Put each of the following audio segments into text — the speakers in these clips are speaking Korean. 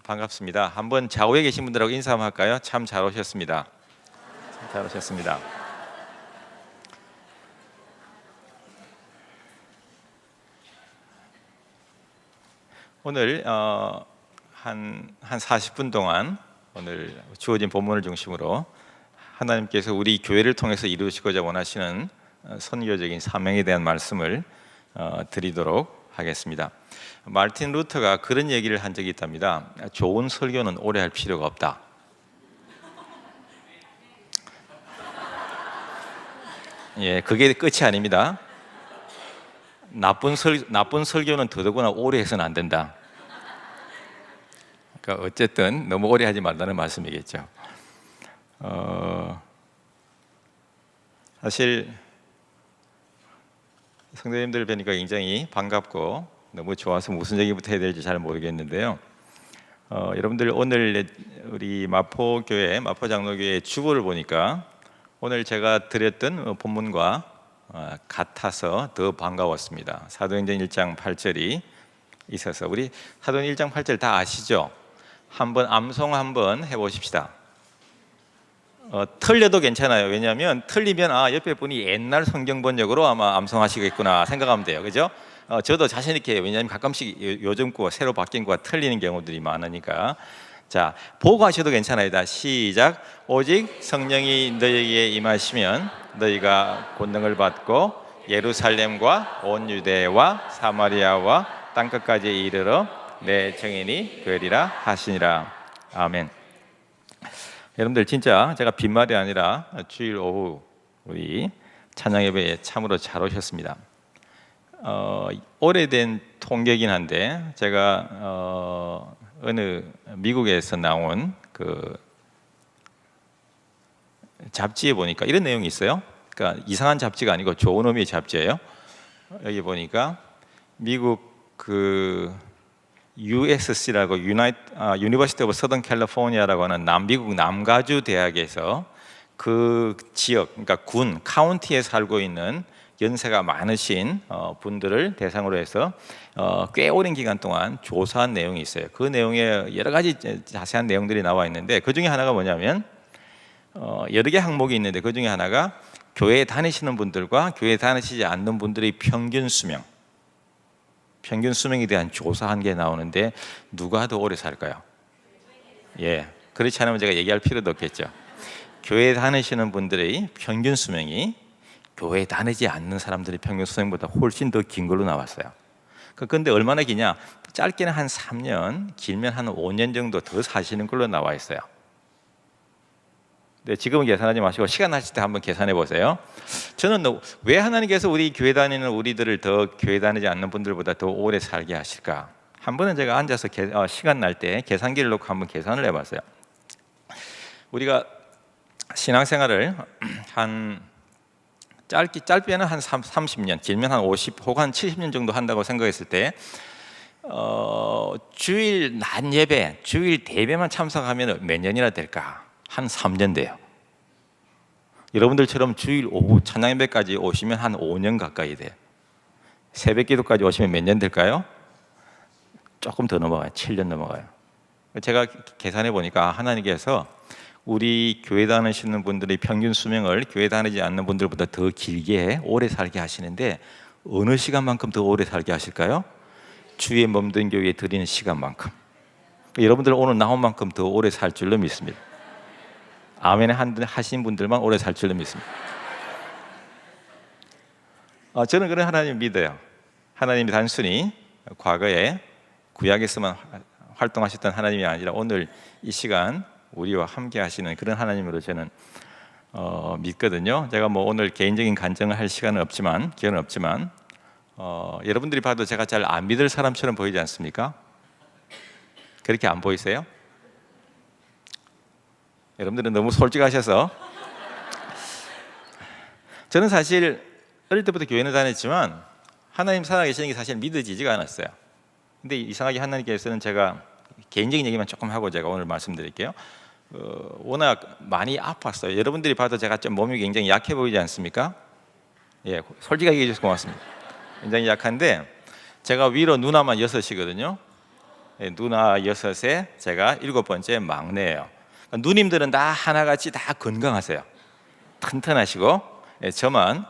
반갑습니다. 한번 좌우에 계신 분들하고 인사 한번 할까요? 참 잘 오셨습니다. 잘 오셨습니다. 오늘 한 40분 동안 오늘 주어진 본문을 중심으로 하나님께서 우리 교회를 통해서 이루시고자 원하시는 선교적인 사명에 대한 말씀을 드리도록 하겠습니다. 마르틴 루터가 그런 얘기를 한 적이 있답니다. 좋은 설교는 오래 할 필요가 없다. 예, 그게 끝이 아닙니다. 나쁜 설교는 더더구나 오래 해서는 안 된다. 그러니까 어쨌든 너무 오래 하지 말라는 말씀이겠죠. 사실 성도님들 뵈니까 굉장히 반갑고 너무 좋아서 무슨 얘기부터 해야 될지 잘 모르겠는데요. 여러분들 오늘 우리 마포교회 마포장로교회 주보를 보니까 오늘 제가 드렸던 본문과 같아서 더 반가웠습니다. 사도행전 1장 8절이 있어서 우리 사도행전 1장 8절 다 아시죠? 한번 암송 한번 해보십시다. 틀려도 괜찮아요. 왜냐하면 틀리면 옆에 분이 옛날 성경 번역으로 아마 암송하시겠구나 생각하면 돼요. 그죠? 저도 자신 있게 해요. 왜냐하면 가끔씩 요즘 거 새로 바뀐 거가 틀리는 경우들이 많으니까. 자, 보고 하셔도 괜찮아요. 다 시작. 오직 성령이 너희에게 임하시면 너희가 권능을 받고 예루살렘과 온 유대와 사마리아와 땅끝까지 이르러 내 증인이 되리라 하시니라. 아멘. 여러분들 진짜 제가 빈말이 아니라 주일 오후 우리 찬양 예배에 참으로 잘 오셨습니다. 오래된 통계긴 한데 제가 어느 미국에서 나온 그 잡지에 보니까 이런 내용이 있어요. 그러니까 이상한 잡지가 아니고 좋은 의미의 잡지예요. 여기 보니까 미국 그 USC라고 University of Southern California라고 하는 남미국 남가주 대학에서 그 지역, 그러니까 군, 카운티에 살고 있는 연세가 많으신 분들을 대상으로 해서 꽤 오랜 기간 동안 조사한 내용이 있어요. 그 내용에 여러 가지 자세한 내용들이 나와 있는데 그 중에 하나가 뭐냐면 여러 개 항목이 있는데 그 중에 하나가 교회에 다니시는 분들과 교회에 다니시지 않는 분들의 평균 수명에 대한 조사한 게 나오는데 누가 더 오래 살까요? 예, 그렇지 않으면 제가 얘기할 필요도 없겠죠. 교회에 다니시는 분들의 평균 수명이 교회에 다니지 않는 사람들의 평균 수명보다 훨씬 더 긴 걸로 나왔어요. 그런데 얼마나 기냐? 짧게는 한 3년, 길면 한 5년 정도 더 사시는 걸로 나와 있어요. 네, 지금은 계산하지 마시고 시간 나실 때 한번 계산해 보세요. 저는 왜 하나님께서 우리 교회 다니는 우리들을 더 교회 다니지 않는 분들보다 더 오래 살게 하실까? 한 번은 제가 앉아서 시간 날 때 계산기를 놓고 한번 계산을 해봤어요. 우리가 신앙생활을 한 짧게는 한 30년, 길면 한 50 혹은 한 70년 정도 한다고 생각했을 때 주일 낮 예배, 주일 대배만 참석하면 몇 년이나 될까? 한 3년 돼요. 여러분들처럼 주일 오후 찬양 예배까지 오시면 한 5년 가까이 돼요. 새벽 기도까지 오시면 몇 년 될까요? 조금 더 넘어가요. 7년 넘어가요. 제가 계산해 보니까 하나님께서 우리 교회 다니시는 분들의 평균 수명을 교회 다니지 않는 분들보다 더 길게 오래 살게 하시는데 어느 시간만큼 더 오래 살게 하실까요? 주의 몸된 교회에 드리는 시간만큼. 여러분들 오늘 나온 만큼 더 오래 살 줄로 믿습니다. 아멘 하신 분들만 오래 살 줄로 믿습니다. 저는 그런 하나님 믿어요. 하나님이 단순히 과거에 구약에서만 활동하셨던 하나님이 아니라 오늘 이 시간 우리와 함께 하시는 그런 하나님으로 저는 믿거든요. 제가 뭐 오늘 개인적인 간증을 할 시간은 없지만 기회는 없지만 여러분들이 봐도 제가 잘 안 믿을 사람처럼 보이지 않습니까? 그렇게 안 보이세요? 여러분들은 너무 솔직하셔서 저는 사실 어릴 때부터 교회는 다녔지만 하나님 살아계시는 게 사실 믿어지지가 않았어요. 근데 이상하게 하나님께서는 제가 개인적인 얘기만 조금 하고 제가 오늘 말씀드릴게요. 워낙 많이 아팠어요. 여러분들이 봐도 제가 좀 몸이 굉장히 약해 보이지 않습니까? 예, 솔직하게 얘기해 주셔서 고맙습니다. 굉장히 약한데 제가 위로 누나만 6이거든요. 누나 6에 제가 7번째 막내예요. 누님들은 다 하나같이 다 건강하세요. 튼튼하시고 저만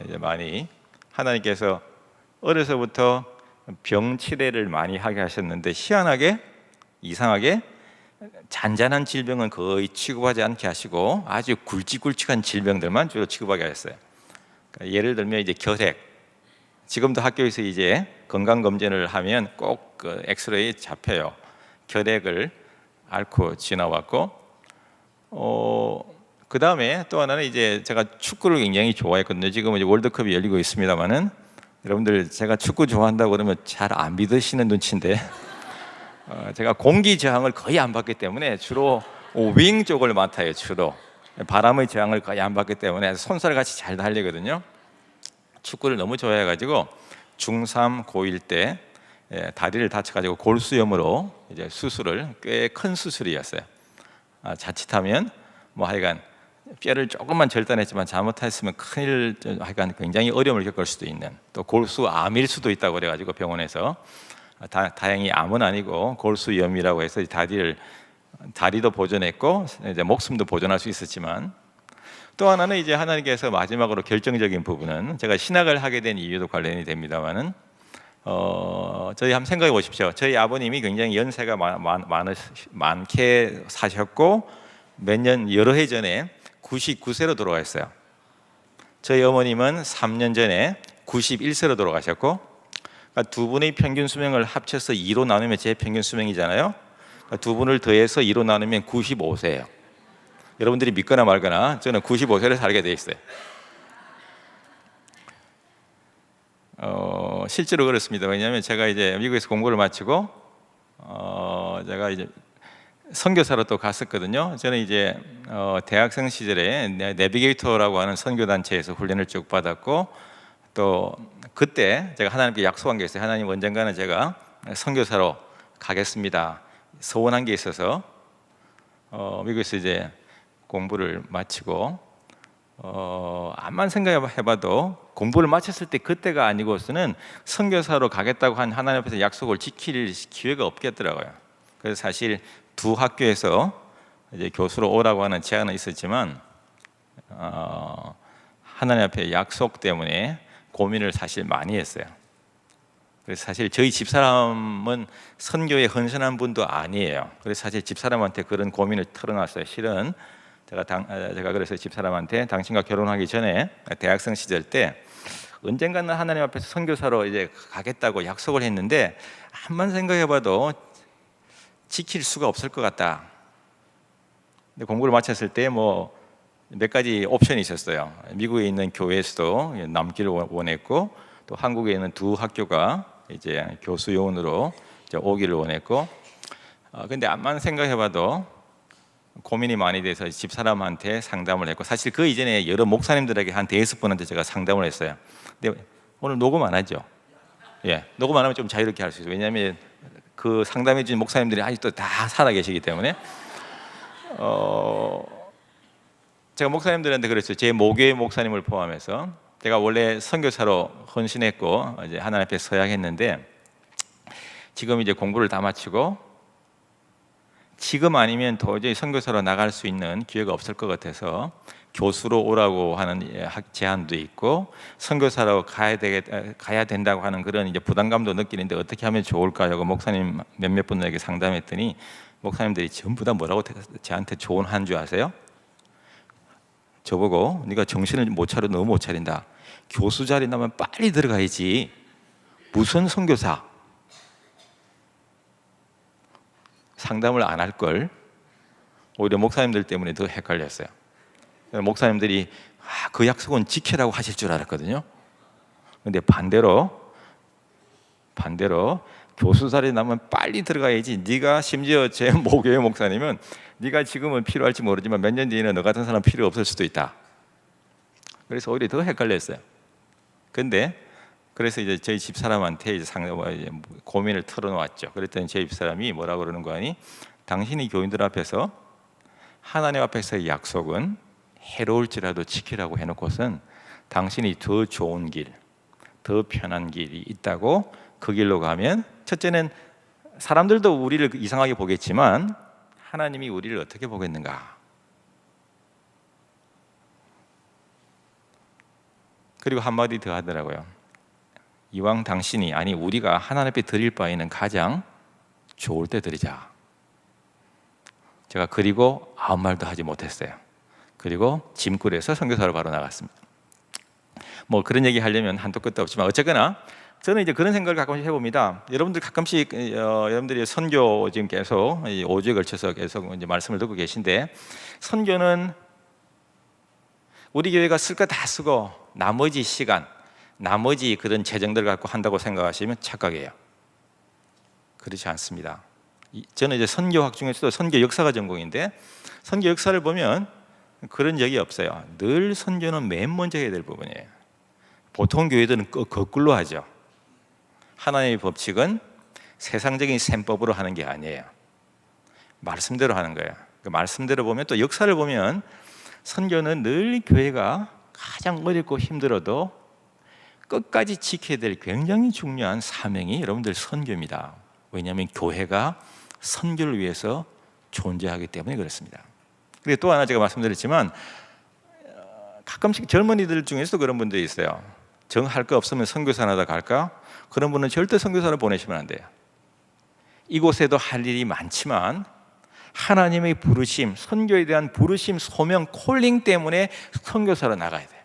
이제 많이 하나님께서 어려서부터 병 치레를 많이 하게 하셨는데 희한하게 이상하게 잔잔한 질병은 거의 취급하지 않게 하시고 아주 굵직굵직한 질병들만 주로 취급하게 하셨어요. 그러니까 예를 들면 이제 결핵, 지금도 학교에서 이제 건강검진을 하면 꼭 그 엑스레이 잡혀요. 결핵을 앓고 지나왔고, 그 다음에 또 하나는 이제 제가 축구를 굉장히 좋아했거든요. 지금은 이제 월드컵이 열리고 있습니다만은 여러분들 제가 축구 좋아한다고 그러면 잘 안 믿으시는 눈치인데 제가 공기 저항을 거의 안 받기 때문에 주로 윙 쪽을 맡아요. 주로 바람의 저항을 거의 안 받기 때문에 손살같이 잘 달리거든요. 축구를 너무 좋아해가지고 중3 고1 때 다리를 다쳐가지고 골수염으로 이제 수술을 꽤 큰 수술이었어요. 자칫하면 뭐 하여간 뼈를 조금만 절단했지만 잘못했으면 큰일, 하여간 굉장히 어려움을 겪을 수도 있는, 또 골수암일 수도 있다고 그래가지고 병원에서 다행히 암은 아니고 골수염이라고 해서 다리도 보존했고 이제 목숨도 보존할 수 있었지만, 또 하나는 이제 하나님께서 마지막으로 결정적인 부분은 제가 신학을 하게 된 이유도 관련이 됩니다만은 저희 한번 생각해 보십시오. 저희 아버님이 굉장히 연세가 많게 사셨고 여러 해 전에 99세로 돌아가셨어요. 저희 어머님은 3년 전에 91세로 돌아가셨고, 그러니까 두 분의 평균 수명을 합쳐서 2로 나누면 제 평균 수명이잖아요. 그러니까 두 분을 더해서 2로 나누면 95세예요. 여러분들이 믿거나 말거나 저는 95세를 살게 돼 있어요. 실제로 그렇습니다. 왜냐하면 제가 이제 미국에서 공부를 마치고 제가 이제 선교사로 또 갔었거든요. 저는 이제 대학생 시절에 내비게이터라고 하는 선교 단체에서 훈련을 쭉 받았고, 또 그때 제가 하나님께 약속한 게 있어요. 하나님, 언젠가는 제가 선교사로 가겠습니다. 소원한 게 있어서 미국에서 이제 공부를 마치고 암만 생각해봐도 공부를 마쳤을 때 그때가 아니고서는 선교사로 가겠다고 한 하나님 앞에서 약속을 지킬 기회가 없겠더라고요. 그래서 사실 두 학교에서 이제 교수로 오라고 하는 제안은 있었지만 하나님 앞에 약속 때문에 고민을 사실 많이 했어요. 그래서 사실 저희 집사람은 선교에 헌신한 분도 아니에요. 그래서 사실 집사람한테 그런 고민을 털어놨어요. 실은 제가 그래서 집사람한테 당신과 결혼하기 전에 대학생 시절 때 언젠가는 하나님 앞에서 선교사로 이제 가겠다고 약속을 했는데 한번 생각해봐도 지킬 수가 없을 것 같다. 근데 공부를 마쳤을 때 뭐 몇 가지 옵션이 있었어요. 미국에 있는 교회에서도 남기를 원했고, 또 한국에 있는 두 학교가 이제 교수 요원으로 이제 오기를 원했고, 근데 암만 생각해봐도 고민이 많이 돼서 집사람한테 상담을 했고, 사실 그 이전에 여러 목사님들에게 한 5분한테 제가 상담을 했어요. 근데 오늘 녹음 안 하죠? 예, 녹음 안 하면 좀 자유롭게 할 수 있어요. 왜냐하면 그 상담해 준 목사님들이 아직도 다 살아 계시기 때문에 제가 목사님들한테 그랬어요. 제 모교회 목사님을 포함해서 제가 원래 선교사로 헌신했고 이제 하나님 앞에 서약했는데, 지금 이제 공부를 다 마치고 지금 아니면 도저히 선교사로 나갈 수 있는 기회가 없을 것 같아서 교수로 오라고 하는 제안도 있고, 선교사로 가야 된다고 하는 그런 이제 부담감도 느끼는데 어떻게 하면 좋을까 하고 목사님 몇몇 분에게 상담했더니 목사님들이 전부 다 뭐라고 저한테 조언한 줄 아세요? 저보고 네가 정신을 못 차려, 너무 못 차린다. 교수 자리 나면 빨리 들어가야지. 무슨 선교사? 상담을 안 할 걸. 오히려 목사님들 때문에 더 헷갈렸어요. 목사님들이 그 약속은 지키라고 하실 줄 알았거든요. 근데 반대로 교수 자리 나면 빨리 들어가야지. 네가, 심지어 제 모교회 목사님은 네가 지금은 필요할지 모르지만 몇 년 뒤에는 너 같은 사람 필요 없을 수도 있다. 그래서 오히려 더 헷갈렸어요. 근데 그래서 이제 저희 집사람한테 이제 고민을 털어놓았죠. 그랬더니 저희 집사람이 뭐라고 그러는 거 아니? 당신이 교인들 앞에서 하나님 앞에서의 약속은 해로울지라도 지키라고 해놓고선 당신이 더 좋은 길, 더 편한 길이 있다고 그 길로 가면 첫째는 사람들도 우리를 이상하게 보겠지만 하나님이 우리를 어떻게 보겠는가? 그리고 한마디 더 하더라고요. 이왕 당신이, 아니 우리가 하나님 앞에 드릴 바에는 가장 좋을 때 드리자. 제가 그리고 아무 말도 하지 못했어요. 그리고 짐꾼에서 선교사로 바로 나갔습니다. 뭐 그런 얘기 하려면 한도 끝도 없지만 어쨌거나 저는 이제 그런 생각을 가끔씩 해봅니다. 여러분들 가끔씩 여러분들이 선교 지금 계속 5주에 걸쳐서 계속 이제 말씀을 듣고 계신데, 선교는 우리 교회가 쓸 거 다 쓰고 나머지 시간, 나머지 그런 재정들을 갖고 한다고 생각하시면 착각이에요. 그렇지 않습니다. 저는 이제 선교학 중에서도 선교 역사가 전공인데, 선교 역사를 보면 그런 적이 없어요. 늘 선교는 맨 먼저 해야 될 부분이에요. 보통 교회들은 거꾸로 하죠. 하나님의 법칙은 세상적인 셈법으로 하는 게 아니에요. 말씀대로 하는 거예요. 그 말씀대로 보면, 또 역사를 보면 선교는 늘 교회가 가장 어렵고 힘들어도 끝까지 지켜야 될 굉장히 중요한 사명이 여러분들 선교입니다. 왜냐하면 교회가 선교를 위해서 존재하기 때문에 그렇습니다. 그리고 또 하나 제가 말씀드렸지만, 가끔씩 젊은이들 중에서도 그런 분들이 있어요. 정할 거 없으면 선교사나 갈까? 그런 분은 절대 선교사를 보내시면 안 돼요. 이곳에도 할 일이 많지만 하나님의 부르심, 선교에 대한 부르심, 소명, 콜링 때문에 선교사로 나가야 돼요.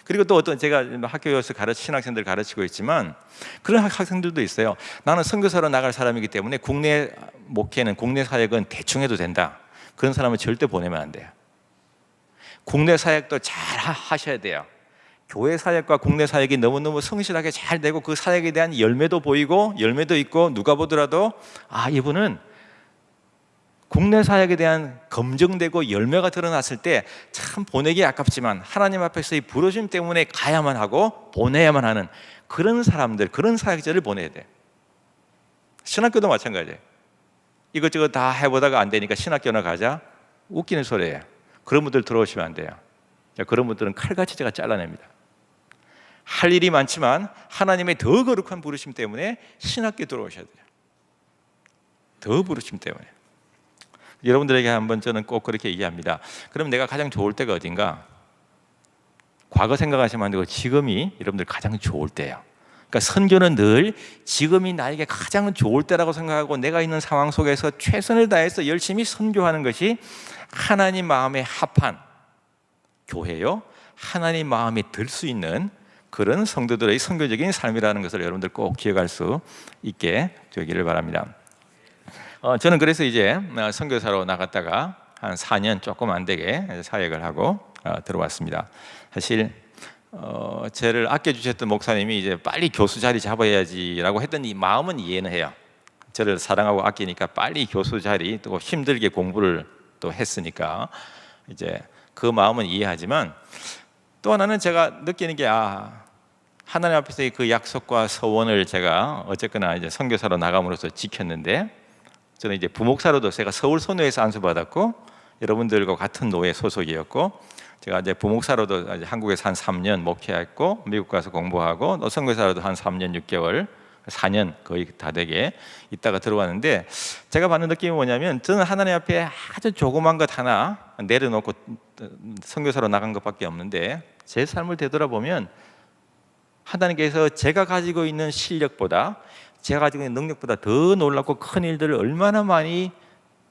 그리고 또 어떤, 제가 학교에서 신학생들 가르치고 있지만 그런 학생들도 있어요. 나는 선교사로 나갈 사람이기 때문에 국내 목회는, 국내 사역은 대충 해도 된다. 그런 사람은 절대 보내면 안 돼요. 국내 사역도 잘 하셔야 돼요. 교회 사역과 국내 사역이 너무너무 성실하게 잘 되고 그 사역에 대한 열매도 보이고 열매도 있고, 누가 보더라도 아, 이분은 국내 사역에 대한 검증되고 열매가 드러났을 때 참 보내기 아깝지만 하나님 앞에서의 부르심 때문에 가야만 하고 보내야만 하는 그런 사람들, 그런 사역자를 보내야 돼. 신학교도 마찬가지예요. 이것저것 다 해보다가 안 되니까 신학교나 가자, 웃기는 소리예요. 그런 분들 들어오시면 안 돼요. 그런 분들은 칼같이 제가 잘라냅니다. 할 일이 많지만 하나님의 더 거룩한 부르심 때문에 신학교에 들어오셔야 돼요. 더 부르심 때문에. 여러분들에게 한번 저는 꼭 그렇게 얘기합니다. 그럼 내가 가장 좋을 때가 어딘가? 과거 생각하시면 안 되고 지금이 여러분들 가장 좋을 때예요. 그러니까 선교는 늘 지금이 나에게 가장 좋을 때라고 생각하고 내가 있는 상황 속에서 최선을 다해서 열심히 선교하는 것이 하나님 마음에 합한 교회요, 하나님 마음에 들 수 있는 그런 성도들의 선교적인 삶이라는 것을 여러분들 꼭 기억할 수 있게 되기를 바랍니다. 저는 그래서 이제 선교사로 나갔다가 한 4년 조금 안 되게 사역을 하고 들어왔습니다. 사실 저를 아껴주셨던 목사님이 이제 빨리 교수 자리 잡아야지라고 했던 이 마음은 이해는 해요. 저를 사랑하고 아끼니까 빨리 교수 자리, 또 힘들게 공부를 또 했으니까 이제 그 마음은 이해하지만, 또 하나는 제가 느끼는 게 하나님 앞에서의 그 약속과 서원을 제가 어쨌거나 이제 선교사로 나감으로써 지켰는데, 저는 이제 부목사로도 제가 서울 선교회에서 안수받았고 여러분들과 같은 노예 소속이었고, 제가 이제 부목사로도 이제 한국에서 한 3년 목회했고 미국 가서 공부하고 또 선교사로도 한 3년 6개월 4년 거의 다 되게 있다가 들어왔는데, 제가 받는 느낌이 뭐냐면, 저는 하나님 앞에 아주 조그만 것 하나 내려놓고 선교사로 나간 것밖에 없는데, 제 삶을 되돌아보면 하나님께서 제가 가지고 있는 실력보다, 제가 가지고 있는 능력보다 더 놀랍고 큰 일들을 얼마나 많이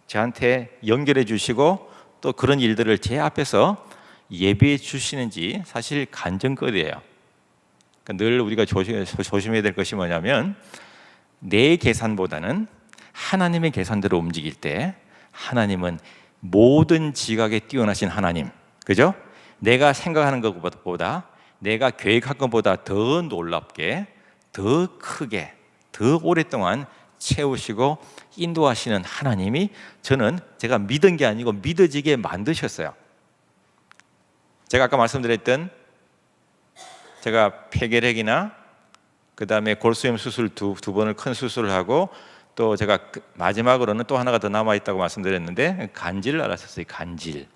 저한테 연결해 주시고 또 그런 일들을 제 앞에서 예비해 주시는지 사실 간증거리예요. 그러니까 늘 우리가 조심해야 될 것이 뭐냐면, 내 계산보다는 하나님의 계산대로 움직일 때 하나님은 모든 지각에 뛰어나신 하나님, 그죠? 내가 생각하는 것보다, 내가 계획한 것보다 더 놀랍게, 더 크게, 더 오랫동안 채우시고 인도하시는 하나님이, 저는 제가 믿은 게 아니고 믿어지게 만드셨어요. 제가 아까 말씀드렸던, 제가 폐결핵이나 그 다음에 골수염 수술 두 번을 큰 수술을 하고, 또 제가 마지막으로는 또 하나가 더 남아있다고 말씀드렸는데 간질을 앓았었어요. 간질.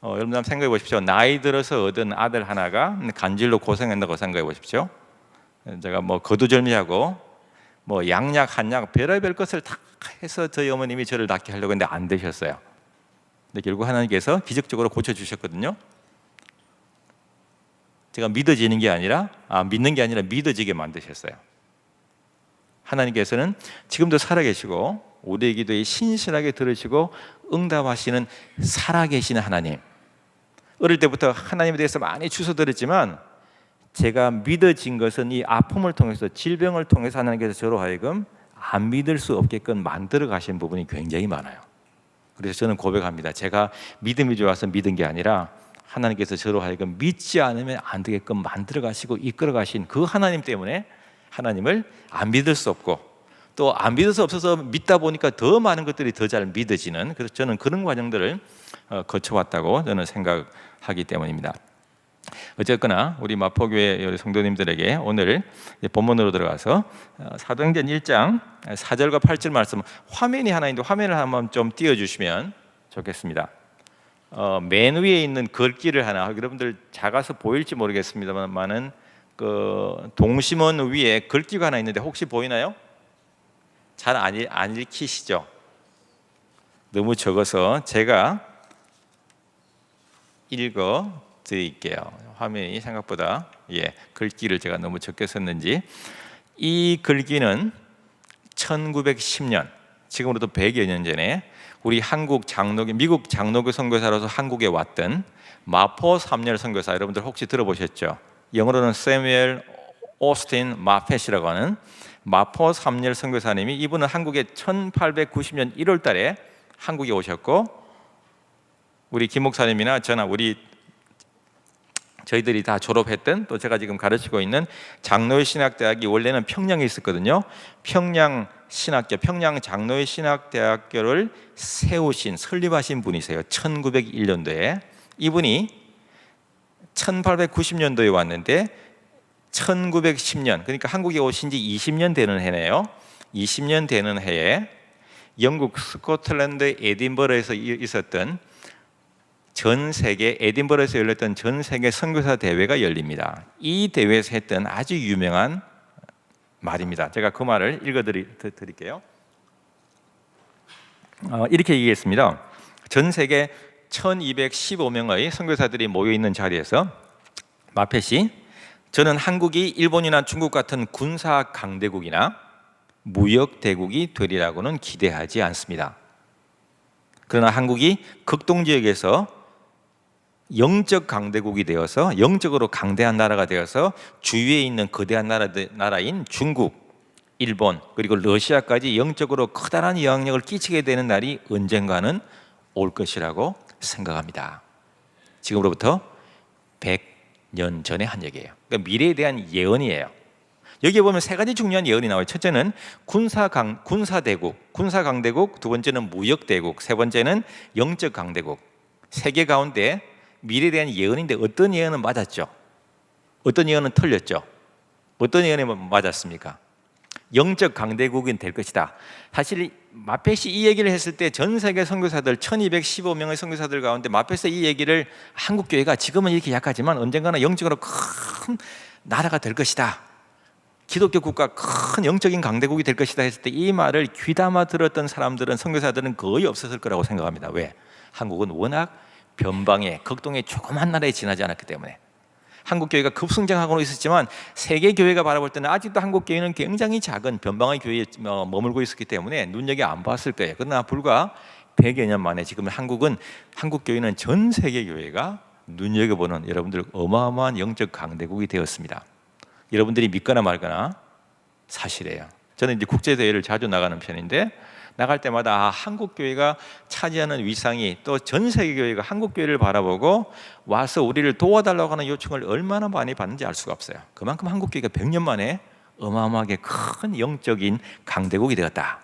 여러분 한번 생각해 보십시오. 나이 들어서 얻은 아들 하나가 간질로 고생한다고 생각해 보십시오. 제가 뭐 거두절미하고 뭐 양약, 한약, 별의별 것을 다 해서 저희 어머님이 저를 낫게 하려고 했는데 안 되셨어요. 근데 결국 하나님께서 기적적으로 고쳐주셨거든요. 제가 믿는 게 아니라 믿어지게 만드셨어요. 하나님께서는 지금도 살아계시고 우리의 기도에 신실하게 들으시고 응답하시는 살아계시는 하나님. 어릴 때부터 하나님에 대해서 많이 주워들었지만 제가 믿어진 것은 이 아픔을 통해서, 질병을 통해서 하나님께서 저로 하여금 안 믿을 수 없게끔 만들어 가신 부분이 굉장히 많아요. 그래서 저는 고백합니다. 제가 믿음이 좋아서 믿은 게 아니라 하나님께서 저로 하여금 믿지 않으면 안 되게끔 만들어 가시고 이끌어 가신 그 하나님 때문에 하나님을 안 믿을 수 없고, 또 안 믿을 수 없어서 믿다 보니까 더 많은 것들이 더 잘 믿어지는, 그래서 저는 그런 과정들을 거쳐왔다고 저는 생각하기 때문입니다. 어쨌거나 우리 마포교회 성도님들에게 오늘 본문으로 들어가서 사도행전 1장 4절과 8절 말씀, 화면이 하나 있는데 화면을 한번 좀 띄워주시면 좋겠습니다. 맨 위에 있는 글귀를 하나, 여러분들 작아서 보일지 모르겠습니다만은 그 동심원 위에 글귀가 하나 있는데 혹시 보이나요? 잘 안 읽히시죠? 너무 적어서 제가 읽어 드릴게요. 화면이 생각보다 글귀를 제가 너무 적게 썼는지. 이 글귀는 1910년, 지금으로부터 100여 년 전에 우리 미국 장로교 선교사로서 한국에 왔던 마포 삼열 선교사, 여러분들 혹시 들어보셨죠? 영어로는 세뮤엘 오스틴 마펫이라고 하는 마포 삼열 선교사님이, 이분은 한국에 1890년 1월 달에 한국에 오셨고, 우리 김 목사님이나 저나 저희들이 다 졸업했던, 또 제가 지금 가르치고 있는 장로의 신학대학이 원래는 평양에 있었거든요. 평양 장로의 신학대학교를 설립하신 분이세요. 1901년도에. 이분이 1890년도에 왔는데 1910년, 그러니까 한국에 오신 지 20년 되는 해네요. 20년 되는 해에 영국 스코틀랜드 에딘버러에서 있었던 에딘버러에서 열렸던 전 세계 선교사 대회가 열립니다. 이 대회에서 했던 아주 유명한 말입니다. 제가 그 말을 읽어드릴게요. 이렇게 얘기했습니다. 전 세계 1215명의 선교사들이 모여있는 자리에서 마펫이, 저는 한국이 일본이나 중국 같은 군사 강대국이나 무역 대국이 되리라고는 기대하지 않습니다. 그러나 한국이 극동지역에서 영적 강대국이 되어서, 영적으로 강대한 나라가 되어서 주위에 있는 거대한 나라인 중국, 일본, 그리고 러시아까지 영적으로 커다란 영향력을 끼치게 되는 날이 언젠가는 올 것이라고 생각합니다. 지금으로부터 100년 전에 한 얘기예요. 그러니까 미래에 대한 예언이에요. 여기에 보면 세 가지 중요한 예언이 나와요. 첫째는 군사대국, 군사강대국, 두 번째는 무역대국, 세 번째는 영적 강대국. 세 개 가운데 미래에 대한 예언인데 어떤 예언은 맞았죠? 어떤 예언은 틀렸죠? 어떤 예언이 맞았습니까? 영적 강대국이 될 것이다. 사실 마펫이 이 얘기를 했을 때 전 세계 선교사들 1215명의 선교사들 가운데 마펫이 이 얘기를, 한국교회가 지금은 이렇게 약하지만 언젠가는 영적으로 큰 나라가 될 것이다, 기독교 국가 큰 영적인 강대국이 될 것이다 했을 때 이 말을 귀담아 들었던 사람들은, 선교사들은 거의 없었을 거라고 생각합니다. 왜? 한국은 워낙 변방에, 극동의 조그만 나라에 지나지 않았기 때문에. 한국교회가 급성장하고 있었지만 세계교회가 바라볼 때는 아직도 한국교회는 굉장히 작은 변방의 교회에 머물고 있었기 때문에 눈여겨 안 봤을 거예요. 그러나 불과 100여 년 만에 지금 한국교회는 전 세계교회가 눈여겨보는, 여러분들 어마어마한 영적 강대국이 되었습니다. 여러분들이 믿거나 말거나 사실이에요. 저는 이제 국제대회를 자주 나가는 편인데, 나갈 때마다 한국교회가 차지하는 위상이, 또 전 세계교회가 한국교회를 바라보고 와서 우리를 도와달라고 하는 요청을 얼마나 많이 받는지 알 수가 없어요. 그만큼 한국교회가 100년 만에 어마어마하게 큰 영적인 강대국이 되었다.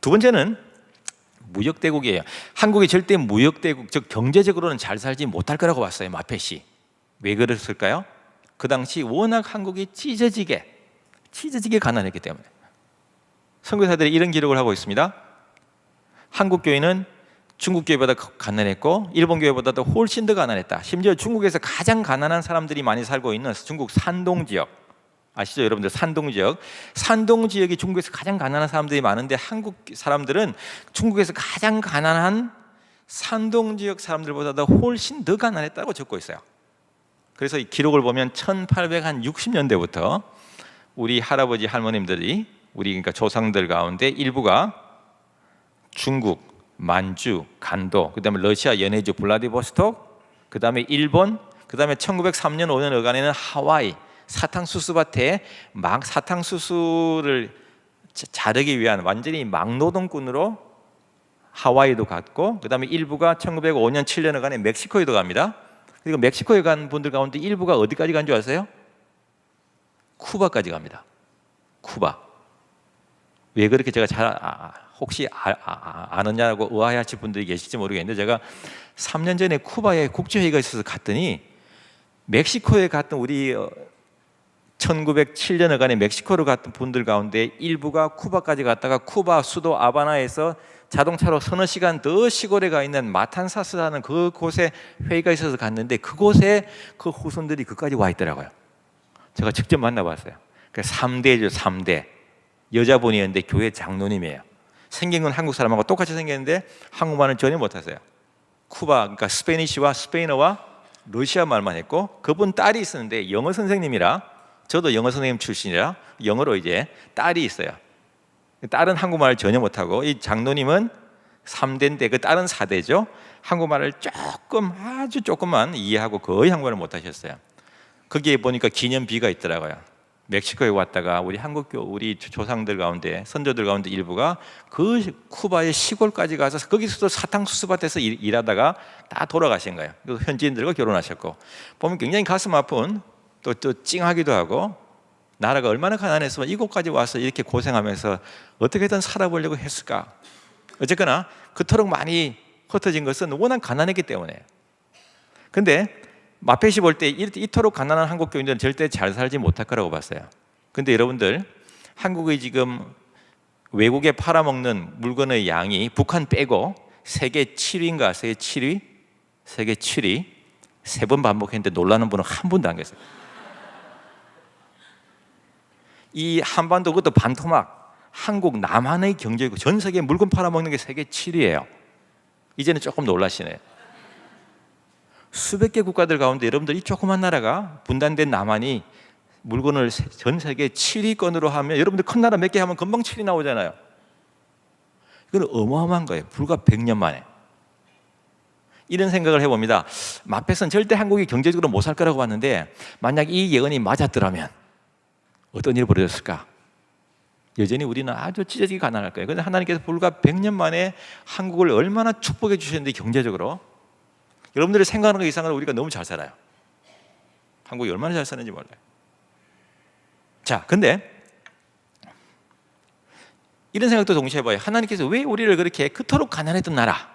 두 번째는 무역대국이에요. 한국이 절대 무역대국, 즉 경제적으로는 잘 살지 못할 거라고 봤어요, 마펫이. 왜 그랬을까요? 그 당시 워낙 한국이 찢어지게 가난했기 때문에. 선교사들이 이런 기록을 하고 있습니다. 한국 교회는 중국 교회보다 가난했고 일본 교회보다도 훨씬 더 가난했다. 심지어 중국에서 가장 가난한 사람들이 많이 살고 있는 중국 산동 지역, 아시죠? 여러분들 산동 지역. 산동 지역이 중국에서 가장 가난한 사람들이 많은데 한국 사람들은 중국에서 가장 가난한 산동 지역 사람들보다도 훨씬 더 가난했다고 적고 있어요. 그래서 이 기록을 보면 1860년대부터 우리 할아버지 할머님들이 우리 그러니까 조상들 가운데 일부가 중국, 만주, 간도, 그다음에 러시아 연해주 블라디보스톡, 그다음에 일본, 그다음에 1903년 5년 어간에는 하와이 사탕수수밭에 막 사탕수수를 자르기 위한 완전히 막노동꾼으로 하와이도 갔고, 그다음에 일부가 1905년 7년 어간에 멕시코에도 갑니다. 그리고 멕시코에 간 분들 가운데 일부가 어디까지 간 줄 아세요? 쿠바까지 갑니다. 쿠바. 왜 그렇게 제가 잘 혹시 아느냐고 의아해하실 분들이 계실지 모르겠는데, 제가 3년 전에 쿠바에 국제회의가 있어서 갔더니 멕시코에 갔던 우리 1907년 어간에 멕시코로 갔던 분들 가운데 일부가 쿠바까지 갔다가 쿠바 수도 아바나에서 자동차로 서너 시간 더 시골에 가 있는 마탄사스라는 그곳에 회의가 있어서 갔는데, 그곳에 그 후손들이 그까지 와 있더라고요. 제가 직접 만나봤어요. 3대죠, 3대. 여자분이었는데 교회 장로님이에요. 생긴 건 한국 사람하고 똑같이 생겼는데 한국말은 전혀 못하세요. 쿠바, 그러니까 스페니쉬와 스페인어와 러시아 말만 했고, 그분 딸이 있었는데 영어 선생님이라, 저도 영어 선생님 출신이라 영어로 이제 딸이 있어요. 딸은 한국말을 전혀 못하고, 이 장로님은 3대인데 그 딸은 4대죠. 한국말을 아주 조금만 이해하고 거의 한국말을 못하셨어요. 거기에 보니까 기념비가 있더라고요. 멕시코에 왔다가 우리 조상들 가운데, 선조들 가운데 일부가 그 쿠바의 시골까지 가서 거기서도 사탕수수밭에서 일하다가 다 돌아가신 거예요. 그래서 현지인들과 결혼하셨고, 보면 굉장히 가슴 아픈, 또 찡하기도 하고, 나라가 얼마나 가난했으면 이곳까지 와서 이렇게 고생하면서 어떻게든 살아보려고 했을까. 어쨌거나 그토록 많이 흩어진 것은 워낙 가난했기 때문에. 근데 마페시 볼 때 이토록 가난한 한국 교인들은 절대 잘 살지 못할 거라고 봤어요. 근데 여러분들, 한국의 지금 외국에 팔아먹는 물건의 양이 북한 빼고 세계 7위인가? 세계 7위? 세계 7위? 3번 반복했는데 놀라는 분은 한 분도 안 계세요. 이 한반도, 그것도 반토막, 한국 남한의 경제고 전 세계 물건 팔아먹는 게 세계 7위예요. 이제는 조금 놀라시네요. 수백 개 국가들 가운데 여러분들 이 조그만 나라가, 분단된 남한이 물건을 전 세계 7위권으로 하면, 여러분들 큰 나라 몇 개 하면 금방 7위 나오잖아요. 이건 어마어마한 거예요. 불과 100년 만에. 이런 생각을 해봅니다. 마페는 절대 한국이 경제적으로 못 살 거라고 봤는데, 만약 이 예언이 맞았더라면 어떤 일이 벌어졌을까? 여전히 우리는 아주 찢어지게 가난할 거예요. 그런데 하나님께서 불과 100년 만에 한국을 얼마나 축복해 주셨는데, 경제적으로 여러분들이 생각하는 것 이상으로 우리가 너무 잘 살아요. 한국이 얼마나 잘 사는지 몰라요. 자, 근데 이런 생각도 동시에 해봐요. 하나님께서 왜 우리를 그렇게 그토록 가난했던 나라,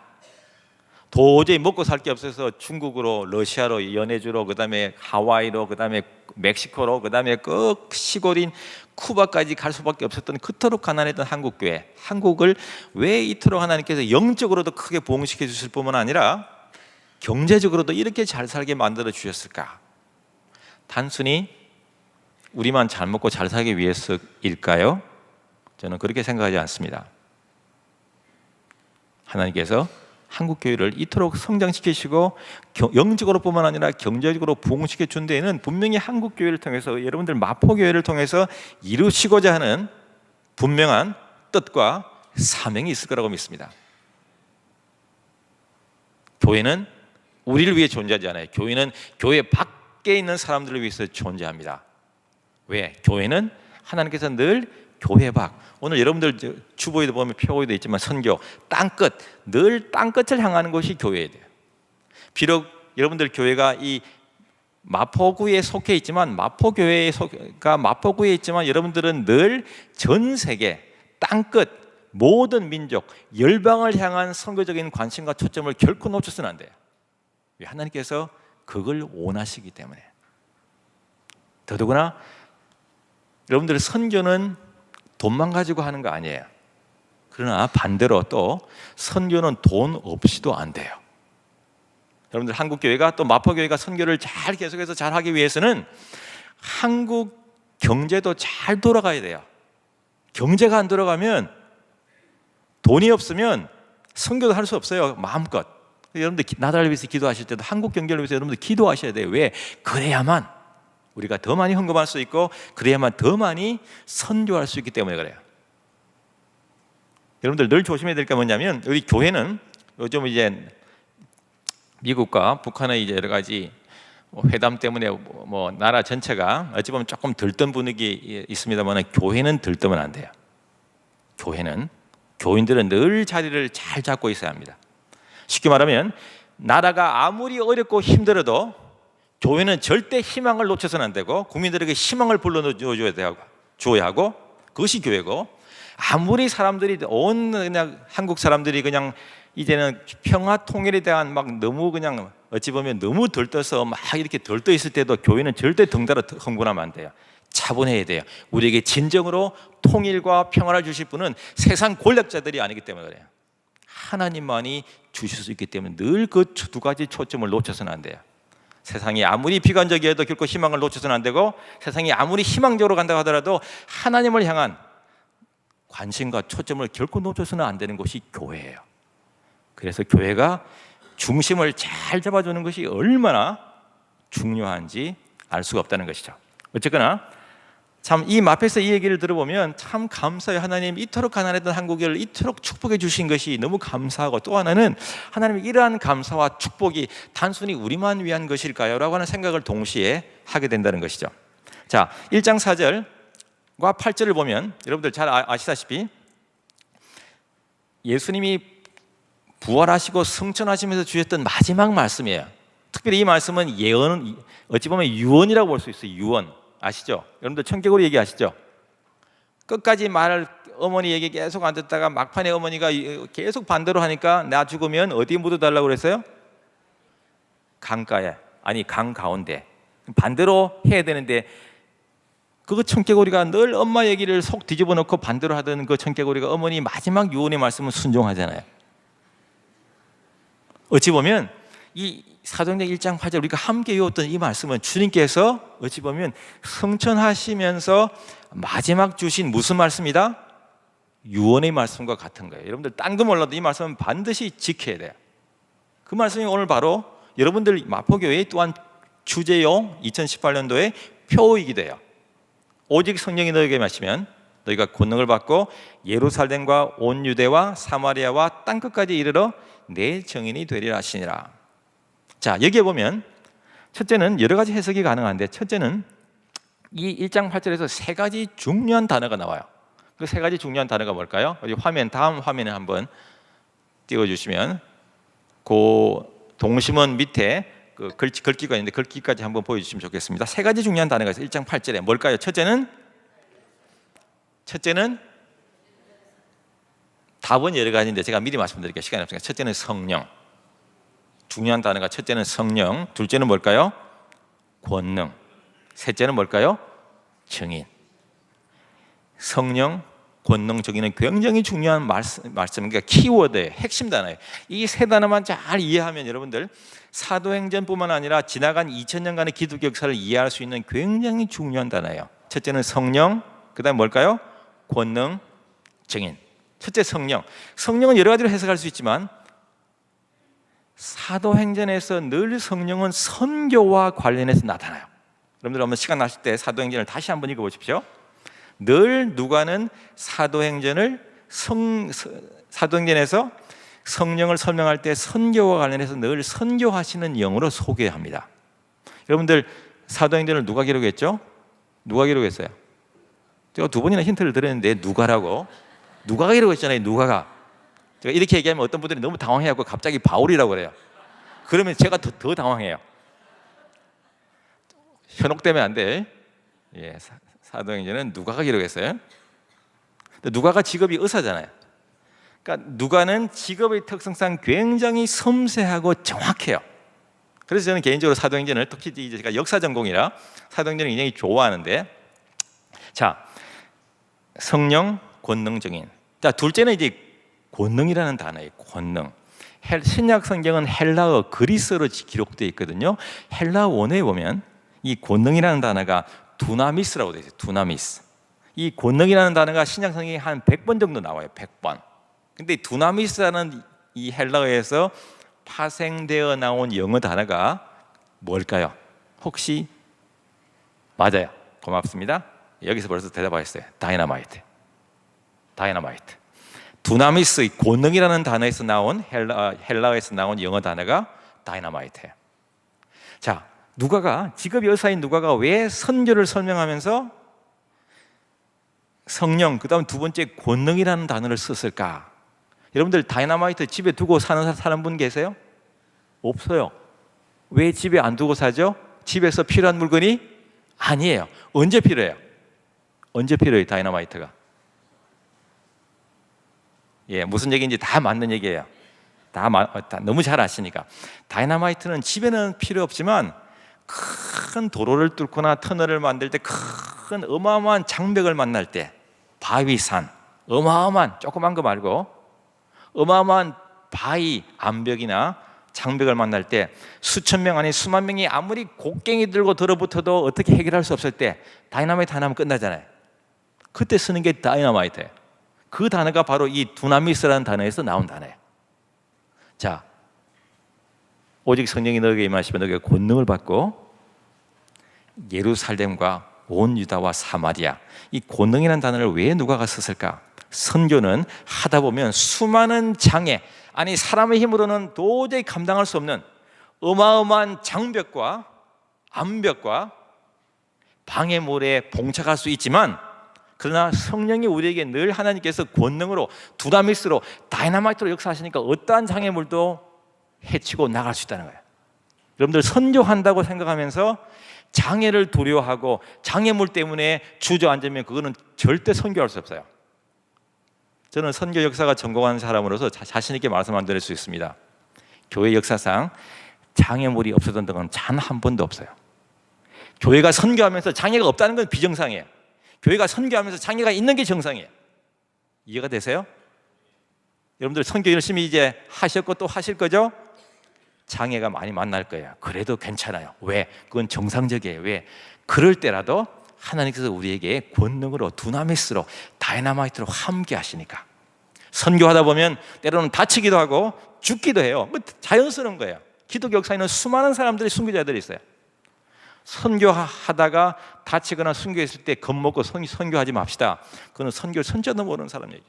도저히 먹고 살 게 없어서 중국으로, 러시아로, 연해주로, 그 다음에 하와이로, 그 다음에 멕시코로, 그 다음에 그 시골인 쿠바까지 갈 수밖에 없었던 그토록 가난했던 한국교회, 한국을 왜 이토록 하나님께서 영적으로도 크게 부흥시켜 주실 뿐만 아니라 경제적으로도 이렇게 잘 살게 만들어 주셨을까? 단순히 우리만 잘 먹고 잘 살기 위해서일까요? 저는 그렇게 생각하지 않습니다. 하나님께서 한국 교회를 이토록 성장시키시고 영적으로 뿐만 아니라 경제적으로 부흥시켜 준 데에는 분명히 한국 교회를 통해서, 여러분들 마포 교회를 통해서 이루시고자 하는 분명한 뜻과 사명이 있을 거라고 믿습니다. 교회는 우리를 위해 존재하지 않아요. 교회는 교회 밖에 있는 사람들을 위해서 존재합니다. 왜? 교회는 하나님께서 늘 교회 밖, 오늘 여러분들 주보에도 보면 표에도 있지만 선교, 땅끝, 늘 땅끝을 향하는 것이 교회예요. 비록 여러분들 교회가 이 마포구에 속해 있지만, 마포구에 있지만 여러분들은 늘 전 세계 땅끝 모든 민족 열방을 향한 선교적인 관심과 초점을 결코 놓쳐서는 안 돼요. 하나님께서 그걸 원하시기 때문에. 더더구나 여러분들, 선교는 돈만 가지고 하는 거 아니에요. 그러나 반대로 또 선교는 돈 없이도 안 돼요. 여러분들, 한국교회가 또 마포교회가 선교를 잘 계속해서 잘 하기 위해서는 한국 경제도 잘 돌아가야 돼요. 경제가 안 돌아가면, 돈이 없으면 선교도 할 수 없어요. 마음껏. 여러분들 나라를 위해서 기도하실 때도, 한국 경제를 위해서 여러분들 기도하셔야 돼요. 왜? 그래야만 우리가 더 많이 헌금할 수 있고, 그래야만 더 많이 선교할 수 있기 때문에 그래요. 여러분들 늘 조심해야 될 게 뭐냐면, 우리 교회는 요즘 이제 미국과 북한의 이제 여러 가지 회담 때문에 뭐 나라 전체가 어찌 보면 조금 들뜬 분위기 있습니다만, 교회는 들뜨면 안 돼요. 교인들은 늘 자리를 잘 잡고 있어야 합니다. 쉽게 말하면 나라가 아무리 어렵고 힘들어도 교회는 절대 희망을 놓쳐서는 안 되고, 국민들에게 희망을 불러줘야 하고, 그것이 교회고, 아무리 사람들이 그냥 한국 사람들이 그냥 이제는 평화 통일에 대한 막 너무 그냥 어찌 보면 너무 들떠서 막 이렇게 들떠 있을 때도 교회는 절대 덩달아 흥분하면 안 돼요. 차분해야 돼요. 우리에게 진정으로 통일과 평화를 주실 분은 세상 권력자들이 아니기 때문에 그래요. 하나님만이 주실 수 있기 때문에 늘 그 두 가지 초점을 놓쳐서는 안 돼요. 세상이 아무리 비관적이어도 결코 희망을 놓쳐서는 안 되고, 세상이 아무리 희망적으로 간다고 하더라도 하나님을 향한 관심과 초점을 결코 놓쳐서는 안 되는 것이 교회예요. 그래서 교회가 중심을 잘 잡아주는 것이 얼마나 중요한지 알 수가 없다는 것이죠. 어쨌거나 참 이 앞에서 이 얘기를 들어보면 참 감사해요. 하나님 이토록 가난했던 한국을 이토록 축복해 주신 것이 너무 감사하고, 또 하나는 하나님의 이러한 감사와 축복이 단순히 우리만 위한 것일까요? 라고 하는 생각을 동시에 하게 된다는 것이죠. 자, 1장 4절과 8절을 보면 여러분들 잘 아시다시피 예수님이 부활하시고 승천하시면서 주셨던 마지막 말씀이에요. 특별히 이 말씀은 예언, 어찌 보면 유언이라고 볼 수 있어요. 유언. 아시죠? 여러분들 청개구리 얘기 아시죠? 끝까지 말을 어머니 얘기 계속 안 듣다가 막판에 어머니가 계속 반대로 하니까 나 죽으면 어디에 묻어달라고 그랬어요? 강가에, 아니 강 가운데. 반대로 해야 되는데, 그 청개구리가 늘 엄마 얘기를 속 뒤집어 놓고 반대로 하던 그 청개구리가 어머니 마지막 유언의 말씀은 순종하잖아요. 어찌 보면 이 사도행전 1장 8절 우리가 함께 외웠던 이 말씀은 주님께서 어찌 보면 승천하시면서 마지막 주신 무슨 말씀이다? 유언의 말씀과 같은 거예요. 여러분들 딴 거 몰라도 이 말씀은 반드시 지켜야 돼요. 그 말씀이 오늘 바로 여러분들 마포교회 또한 주제요 2018년도의 표이기도 해요. 오직 성령이 너에게 마시면 너희가 권능을 받고 예루살렘과 온 유대와 사마리아와 땅끝까지 이르러 내 증인이 되리라 하시니라. 자, 여기에 보면 첫째는 여러 가지 해석이 가능한데, 첫째는 이 1장 8절에서 세 가지 중요한 단어가 나와요. 그 세 가지 중요한 단어가 뭘까요? 우리 다음 화면에 한번 띄워주시면, 그 동심원 밑에 그 글귀가 있는데 글귀까지 한번 보여주시면 좋겠습니다. 세 가지 중요한 단어가 있어요. 1장 8절에 뭘까요? 첫째는 답은 여러 가지인데 제가 미리 말씀드릴게요. 시간이 없으니까. 첫째는 성령. 중요한 단어가 첫째는 성령, 둘째는 뭘까요? 권능, 셋째는 뭘까요? 증인. 성령, 권능, 증인은 굉장히 중요한 말씀, 그러니까 키워드예요. 핵심 단어예요. 이 세 단어만 잘 이해하면 여러분들 사도행전뿐만 아니라 지나간 2000년간의 기독교 역사를 이해할 수 있는 굉장히 중요한 단어예요. 첫째는 성령, 그 다음에 뭘까요? 권능, 증인. 첫째 성령. 성령은 여러 가지로 해석할 수 있지만 사도행전에서 늘 성령은 선교와 관련해서 나타나요. 여러분들 한번 시간 나실 때 사도행전을 다시 한번 읽어보십시오. 늘 누가는 사도행전에서 성령을 설명할 때 선교와 관련해서 늘 선교하시는 영으로 소개합니다. 여러분들 사도행전을 누가 기록했죠? 누가 기록했어요? 제가 두 번이나 힌트를 드렸는데 누가라고. 누가가 기록했잖아요. 누가가. 제가 이렇게 얘기하면 어떤 분들이 너무 당황해하고 갑자기 바울이라고 그래요. 그러면 제가 더 당황해요. 현혹되면 안 돼. 예, 사도행전은 누가가 기록했어요. 누가가 직업이 의사잖아요. 그러니까 누가는 직업의 특성상 굉장히 섬세하고 정확해요. 그래서 저는 개인적으로 사도행전을, 특히 이제 제가 역사 전공이라 사도행전을 굉장히 좋아하는데, 자, 성령, 권능, 증인. 자, 둘째는 이제 권능이라는 단어예요. 권능. 신약 성경은 헬라어, 그리스어로 기록되어 있거든요. 헬라 원어에 보면 이 권능이라는 단어가 두나미스라고 되어 있어요. 두나미스. 이 권능이라는 단어가 신약성경에 한 100번 정도 나와요. 100번. 근데 두나미스라는 이 헬라어에서 파생되어 나온 영어 단어가 뭘까요? 혹시? 맞아요. 고맙습니다. 여기서 벌써 대답하셨어요. 다이너마이트. 다이너마이트. 두나미스, 권능이라는 단어에서 나온 헬라어에서 나온 영어 단어가 다이너마이트예요. 자, 누가가, 직업이 의사인 누가가 왜 선교를 설명하면서 성령, 그 다음 두 번째 권능이라는 단어를 썼을까? 여러분들 다이너마이트 집에 두고 사는 분 계세요? 없어요. 왜 집에 안 두고 사죠? 집에서 필요한 물건이 아니에요. 언제 필요해요? 언제 필요해요, 다이너마이트가? 예, 무슨 얘기인지 다 맞는 얘기예요. 다 너무 잘 아시니까. 다이너마이트는 집에는 필요 없지만 큰 도로를 뚫거나 터널을 만들 때 큰 어마어마한 장벽을 만날 때, 바위, 산, 어마어마한, 조그만 거 말고 어마어마한 바위, 암벽이나 장벽을 만날 때 수천 명 아니 수만 명이 아무리 곡괭이 들고 들어붙어도 어떻게 해결할 수 없을 때 다이너마이트 하나면 끝나잖아요. 그때 쓰는 게 다이너마이트예요. 그 단어가 바로 이 두나미스라는 단어에서 나온 단어예요. 자, 오직 성령이 너에게 임하시면 너에게 권능을 받고 예루살렘과 온 유다와 사마리아, 이 권능이라는 단어를 왜 누가가 썼을까? 선교는 하다 보면 수많은 장애, 아니 사람의 힘으로는 도저히 감당할 수 없는 어마어마한 장벽과 암벽과 방해물에 봉착할 수 있지만, 그러나 성령이 우리에게 늘 하나님께서 권능으로, 두나미스로, 다이너마이트로 역사하시니까 어떠한 장애물도 해치고 나갈 수 있다는 거예요. 여러분들 선교한다고 생각하면서 장애를 두려워하고 장애물 때문에 주저앉으면 그거는 절대 선교할 수 없어요. 저는 선교 역사가 전공한 사람으로서 자신 있게 말씀 안 드릴 수 있습니다. 교회 역사상 장애물이 없어졌던 건 단 한 번도 없어요. 교회가 선교하면서 장애가 없다는 건 비정상이에요. 교회가 선교하면서 장애가 있는 게 정상이에요. 이해가 되세요? 여러분들 선교 열심히 이제 하셨고 또 하실 거죠? 장애가 많이 만날 거예요. 그래도 괜찮아요. 왜? 그건 정상적이에요. 왜? 그럴 때라도 하나님께서 우리에게 권능으로, 두나미스로, 다이너마이트로 함께 하시니까. 선교하다 보면 때로는 다치기도 하고 죽기도 해요. 자연스러운 거예요. 기독교 역사에는 수많은 사람들이, 순교자들이 있어요. 선교하다가 다치거나 순교했을 때 겁먹고 선교하지 맙시다. 그건 선교도 모르는 사람 얘기예요.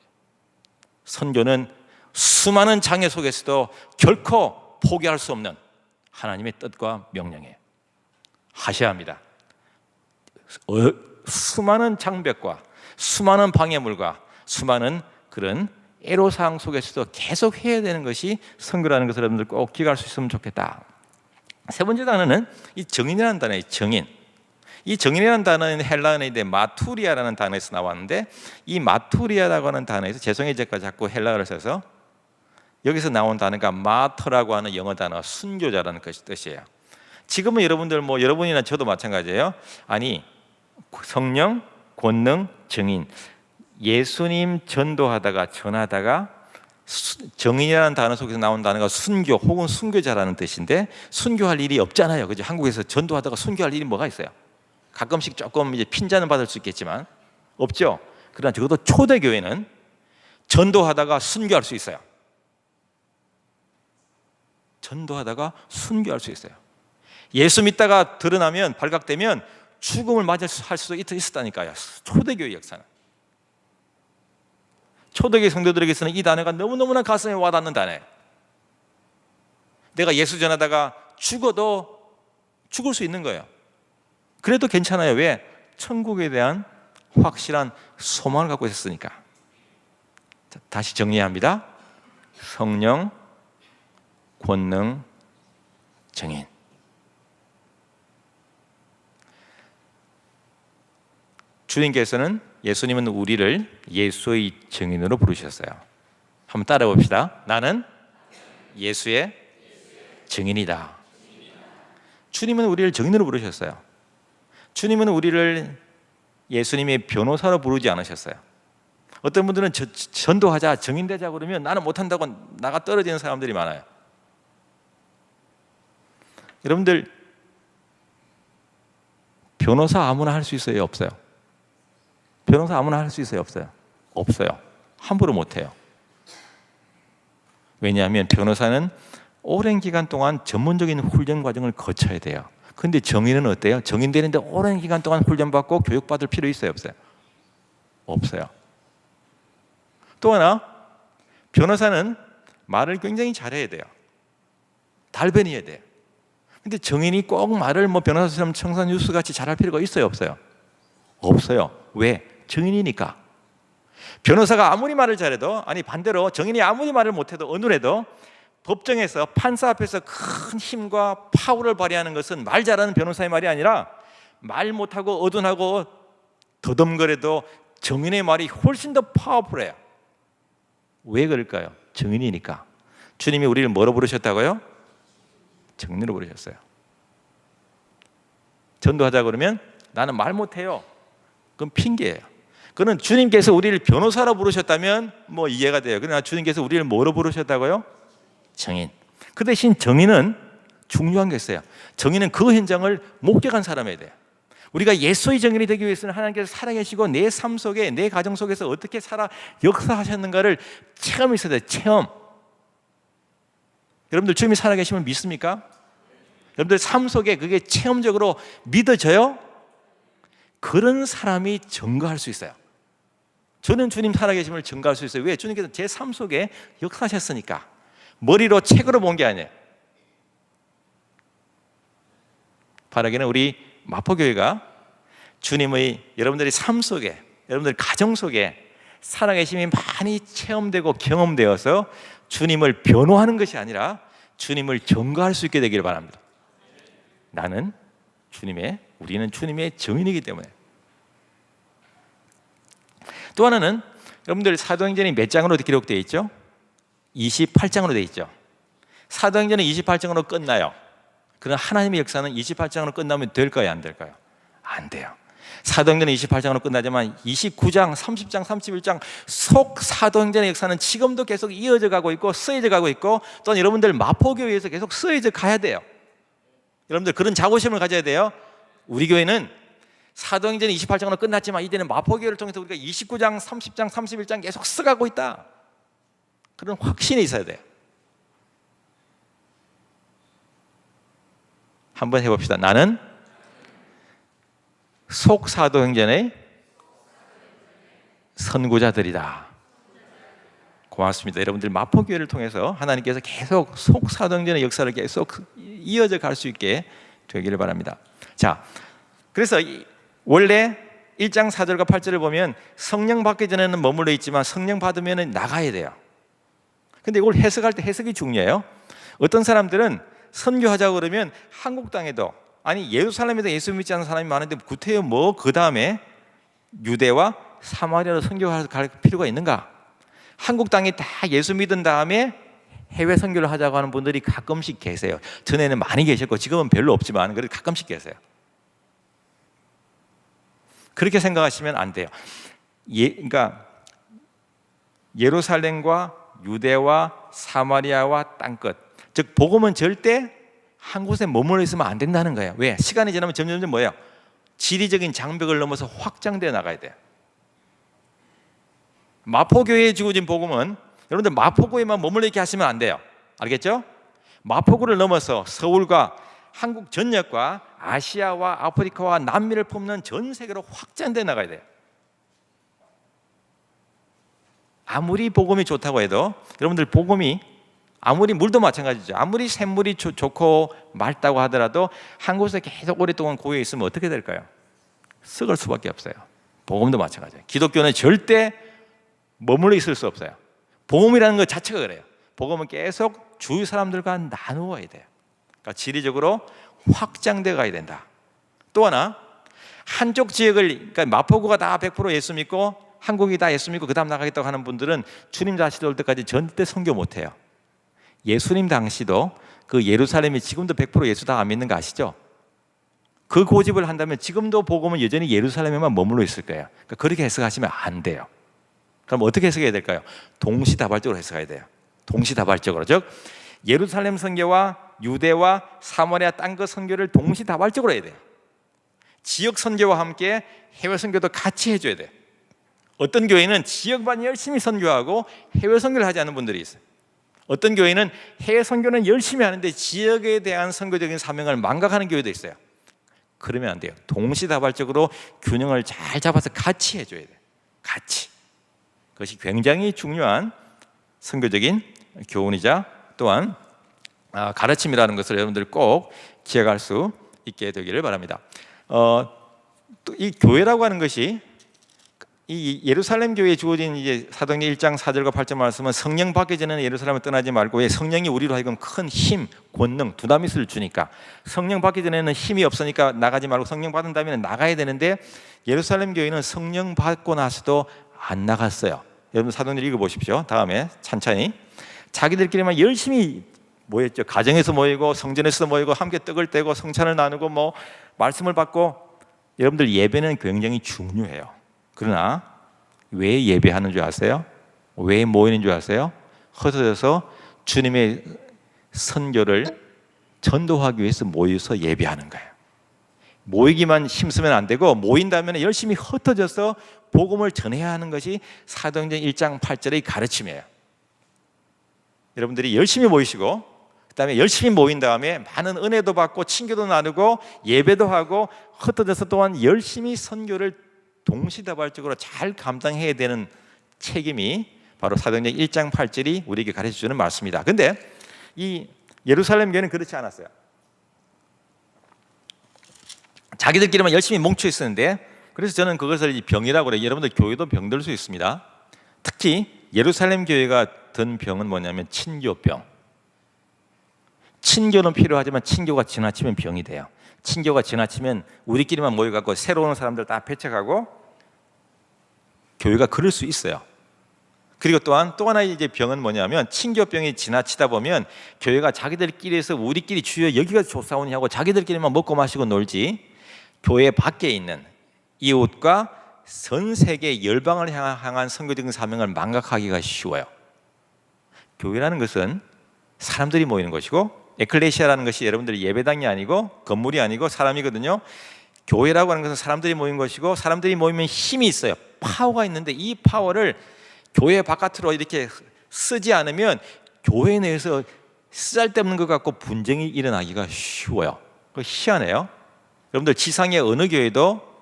선교는 수많은 장애 속에서도 결코 포기할 수 없는 하나님의 뜻과 명령이에요. 하셔야 합니다. 수많은 장벽과 수많은 방해물과 수많은 그런 애로사항 속에서도 계속 해야 되는 것이 선교라는 것을 여러분들 꼭 기억할 수 있으면 좋겠다. 세 번째 단어는 이 정인이라는 단어예요. 정인. 이 정인이라는 단어는 헬라어인데 마투리아라는 단어에서 나왔는데, 이 마투리아라고 하는 단어에서, 죄송해요 제가 자꾸 헬라어를 써서, 여기서 나온 단어가 마터라고 하는 영어 단어, 순교자라는 뜻이에요. 지금은 여러분들 여러분이나 저도 마찬가지예요. 아니, 성령, 권능, 정인, 예수님 전도하다가 전하다가, 정인이라는 단어 속에서 나온 단어가 순교 혹은 순교자라는 뜻인데, 순교할 일이 없잖아요. 그죠? 한국에서 전도하다가 순교할 일이 뭐가 있어요? 가끔씩 조금 이제 핀잔은 받을 수 있겠지만 없죠. 그러나 적어도 초대교회는 전도하다가 순교할 수 있어요. 전도하다가 순교할 수 있어요. 예수 믿다가 드러나면, 발각되면 죽음을 맞이할 수도 있었다니까요. 초대교회 역사는. 초대교회 성도들에게서는 이 단어가 너무너무나 가슴에 와닿는 단어예요. 내가 예수 전하다가 죽어도 죽을 수 있는 거예요. 그래도 괜찮아요. 왜? 천국에 대한 확실한 소망을 갖고 있었으니까. 자, 다시 정리합니다. 성령, 권능, 정인. 주님께서는, 예수님은 우리를 예수의 정인으로 부르셨어요. 한번 따라 봅시다. 나는 예수의 정인이다. 주님은 우리를 정인으로 부르셨어요. 주님은 우리를 예수님의 변호사로 부르지 않으셨어요. 어떤 분들은 전도하자, 정인되자 그러면 나는 못한다고 나가 떨어지는 사람들이 많아요. 여러분들, 변호사 아무나 할 수 있어요, 없어요? 변호사 아무나 할 수 있어요, 없어요? 없어요. 함부로 못해요. 왜냐하면 변호사는 오랜 기간 동안 전문적인 훈련 과정을 거쳐야 돼요. 근데 정인은 어때요? 정인 되는데 오랜 기간 동안 훈련받고 교육받을 필요 있어요, 없어요? 없어요. 또 하나, 변호사는 말을 굉장히 잘해야 돼요. 달변해야 돼요. 근데 정인이 꼭 말을 변호사처럼 청산유수 같이 잘할 필요가 있어요, 없어요? 없어요. 왜? 정인이니까. 변호사가 아무리 말을 잘해도, 아니 반대로 정인이 아무리 말을 못해도 어눌해도 법정에서 판사 앞에서 큰 힘과 파워를 발휘하는 것은 말 잘하는 변호사의 말이 아니라 말 못하고 어둔하고 더듬거려도 정인의 말이 훨씬 더 파워풀해요. 왜 그럴까요? 정인이니까. 주님이 우리를 뭐로 부르셨다고요? 정인으로 부르셨어요. 전도하자 그러면 나는 말 못해요. 그건 핑계예요. 그는 주님께서 우리를 변호사로 부르셨다면 이해가 돼요. 그러나 주님께서 우리를 뭐로 부르셨다고요? 정인. 그 대신 정인은 중요한 게 있어요. 정인은 그 현장을 목격한 사람이어야 돼요. 우리가 예수의 정인이 되기 위해서는 하나님께서 살아계시고 내 삶 속에, 내 가정 속에서 어떻게 살아 역사하셨는가를 체험이 있어야 돼요. 체험. 여러분들 주님이 살아계심을 믿습니까? 여러분들 삶 속에 그게 체험적으로 믿어져요? 그런 사람이 증거할 수 있어요. 저는 주님 살아계심을 증거할 수 있어요. 왜? 주님께서 제 삶 속에 역사하셨으니까. 머리로 책으로 본 게 아니에요. 바라기는 우리 마포교회가 주님의 여러분들의 삶 속에, 여러분들 가정 속에 살아계심이 많이 체험되고 경험되어서 주님을 변호하는 것이 아니라 주님을 증거할 수 있게 되기를 바랍니다. 우리는 주님의 증인이기 때문에. 또 하나는 여러분들 사도행전이 몇 장으로 기록되어 있죠? 28장으로 되어 있죠. 사도행전은 28장으로 끝나요. 그러나 하나님의 역사는 28장으로 끝나면 될까요? 안 될까요? 안 돼요. 사도행전은 28장으로 끝나지만 29장, 30장, 31장 속 사도행전의 역사는 지금도 계속 이어져 가고 있고 쓰여져 가고 있고, 또는 여러분들 마포교회에서 계속 쓰여져 가야 돼요. 여러분들 그런 자부심을 가져야 돼요. 우리 교회는 사도행전이 28장으로 끝났지만 이제는 마포교회를 통해서 우리가 29장, 30장, 31장 계속 써가고 있다. 그런 확신이 있어야 돼요. 한번 해봅시다. 나는 속사도행전의 선구자들이다. 고맙습니다. 여러분들 마포교회를 통해서 하나님께서 계속 속사도행전의 역사를 계속 이어져 갈 수 있게 되기를 바랍니다. 자, 그래서 원래 1장 4절과 8절을 보면 성령 받기 전에는 머물러 있지만 성령 받으면 나가야 돼요. 근데 이걸 해석할 때 해석이 중요해요. 어떤 사람들은 선교하자고 그러면 한국 땅에도, 아니 예루살렘에도 예수 믿지 않는 사람이 많은데 구태여 그 다음에 유대와 사마리아로 선교할 필요가 있는가? 한국 땅에 다 예수 믿은 다음에 해외 선교를 하자고 하는 분들이 가끔씩 계세요. 전에는 많이 계셨고 지금은 별로 없지만 그래도 가끔씩 계세요. 그렇게 생각하시면 안 돼요. 그러니까 예루살렘과 유대와 사마리아와 땅끝, 즉 복음은 절대 한 곳에 머물러 있으면 안 된다는 거예요. 왜? 시간이 지나면 점점 뭐예요? 지리적인 장벽을 넘어서 확장되어 나가야 돼요. 마포교회에 주어진 복음은 여러분들 마포구에만 머물러 있게 하시면 안 돼요. 알겠죠? 마포구를 넘어서 서울과 한국 전역과 아시아와 아프리카와 남미를 품는 전 세계로 확장되어 나가야 돼요. 아무리 복음이 좋다고 해도 여러분들 복음이 아무리 물도 마찬가지죠. 아무리 샘물이 좋고 맑다고 하더라도 한 곳에 계속 오랫동안 고여 있으면 어떻게 될까요? 썩을 수밖에 없어요. 복음도 마찬가지예요. 기독교는 절대 머물러 있을 수 없어요. 복음이라는 것 자체가 그래요. 복음은 계속 주위 사람들과 나누어야 돼요. 그러니까 지리적으로 확장돼 가야 된다. 또 하나, 한쪽 지역을, 그러니까 마포구가 다 100% 예수 믿고 한국이 다 예수 믿고 그 다음 나가겠다고 하는 분들은 주님 다시 올 때까지 절대 선교 못해요. 예수님 당시도 그 예루살렘이 지금도 100% 예수 다 안 믿는 거 아시죠? 그 고집을 한다면 지금도 복음은 여전히 예루살렘에만 머물러 있을 거예요. 그러니까 그렇게 해석하시면 안 돼요. 그럼 어떻게 해석해야 될까요? 동시다발적으로 해석해야 돼요. 동시다발적으로, 즉 예루살렘 선교와 유대와 사마리아 땅끝 선교를 동시다발적으로 해야 돼요. 지역 선교와 함께 해외 선교도 같이 해줘야 돼. 어떤 교회는 지역만 열심히 선교하고 해외 선교를 하지 않는 분들이 있어요. 어떤 교회는 해외 선교는 열심히 하는데 지역에 대한 선교적인 사명을 망각하는 교회도 있어요. 그러면 안 돼요. 동시다발적으로 균형을 잘 잡아서 같이 해줘야 돼요. 같이. 그것이 굉장히 중요한 선교적인 교훈이자 또한 가르침이라는 것을 여러분들 꼭 기억할 수 있게 되기를 바랍니다. 또 이 교회라고 하는 것이 이 예루살렘 교회에 주어진 이제 사도행전 1장 4절과 8절 말씀은 성령 받기 전에는 예루살렘을 떠나지 말고, 왜? 성령이 우리로 하여금 큰 힘, 권능, 두나미스를 주니까. 성령 받기 전에는 힘이 없으니까 나가지 말고 성령 받은 다음에는 나가야 되는데, 예루살렘 교회는 성령 받고 나서도 안 나갔어요. 여러분 사도행전 읽어보십시오. 다음에 천천히. 자기들끼리만 열심히 모였죠. 가정에서 모이고 성전에서 모이고 함께 떡을 떼고 성찬을 나누고 뭐 말씀을 받고. 여러분들 예배는 굉장히 중요해요. 그러나 왜 예배하는 줄 아세요? 왜 모이는 줄 아세요? 흩어져서 주님의 선교를 전도하기 위해서 모여서 예배하는 거예요. 모이기만 힘쓰면 안 되고, 모인다면 열심히 흩어져서 복음을 전해야 하는 것이 사도행전 1장 8절의 가르침이에요. 여러분들이 열심히 모이시고 그다음에 열심히 모인 다음에 많은 은혜도 받고 친교도 나누고 예배도 하고 흩어져서 또한 열심히 선교를 동시다발적으로 잘 감당해야 되는 책임이 바로 사도행전 1장 8절이 우리에게 가르쳐주는 말씀이다. 근데 이 예루살렘 교회는 그렇지 않았어요. 자기들끼리만 열심히 뭉쳐 있었는데, 그래서 저는 그것을 병이라고 그래요. 여러분들 교회도 병들 수 있습니다. 특히 예루살렘 교회가 든 병은 뭐냐면 친교병. 친교는 필요하지만 친교가 지나치면 병이 돼요. 친교가 지나치면 우리끼리만 모여갖고 새로운 사람들 다 배척하고 교회가 그럴 수 있어요. 그리고 또한 또 하나의 이제 병은 뭐냐면, 친교병이 지나치다 보면 교회가 자기들끼리에서 우리끼리 주여 여기가 좋사오니 하고 자기들끼리만 먹고 마시고 놀지, 교회 밖에 있는 이웃과 전 세계 열방을 향한 선교적인 사명을 망각하기가 쉬워요. 교회라는 것은 사람들이 모이는 것이고, 에클레시아라는 것이 여러분들이 예배당이 아니고 건물이 아니고 사람이거든요. 교회라고 하는 것은 사람들이 모인 것이고, 사람들이 모이면 힘이 있어요. 파워가 있는데 이 파워를 교회 바깥으로 이렇게 쓰지 않으면 교회 내에서 쓰잘데없는 것 같고 분쟁이 일어나기가 쉬워요. 그거 희한해요. 여러분들 지상의 어느 교회도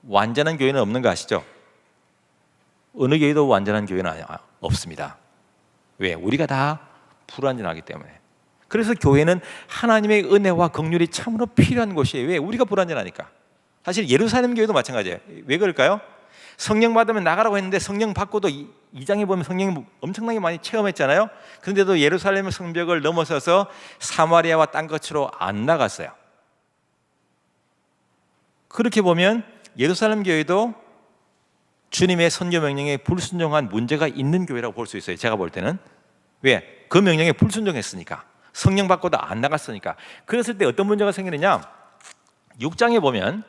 완전한 교회는 없는 거 아시죠? 어느 교회도 완전한 교회는 없습니다. 왜? 우리가 다 불완전하기 때문에. 그래서 교회는 하나님의 은혜와 긍휼이 참으로 필요한 곳이에요. 왜? 우리가 불완전하니까. 사실 예루살렘 교회도 마찬가지예요. 왜 그럴까요? 성령 받으면 나가라고 했는데 성령 받고도 2장에 보면 성령 엄청나게 많이 체험했잖아요. 그런데도 예루살렘 성벽을 넘어서서 사마리아와 딴 것으로 안 나갔어요. 그렇게 보면 예루살렘 교회도 주님의 선교 명령에 불순종한 문제가 있는 교회라고 볼 수 있어요. 제가 볼 때는. 왜? 그 명령에 불순종했으니까. 성령 받고도 안 나갔으니까. 그랬을 때 어떤 문제가 생기느냐? 6장에 보면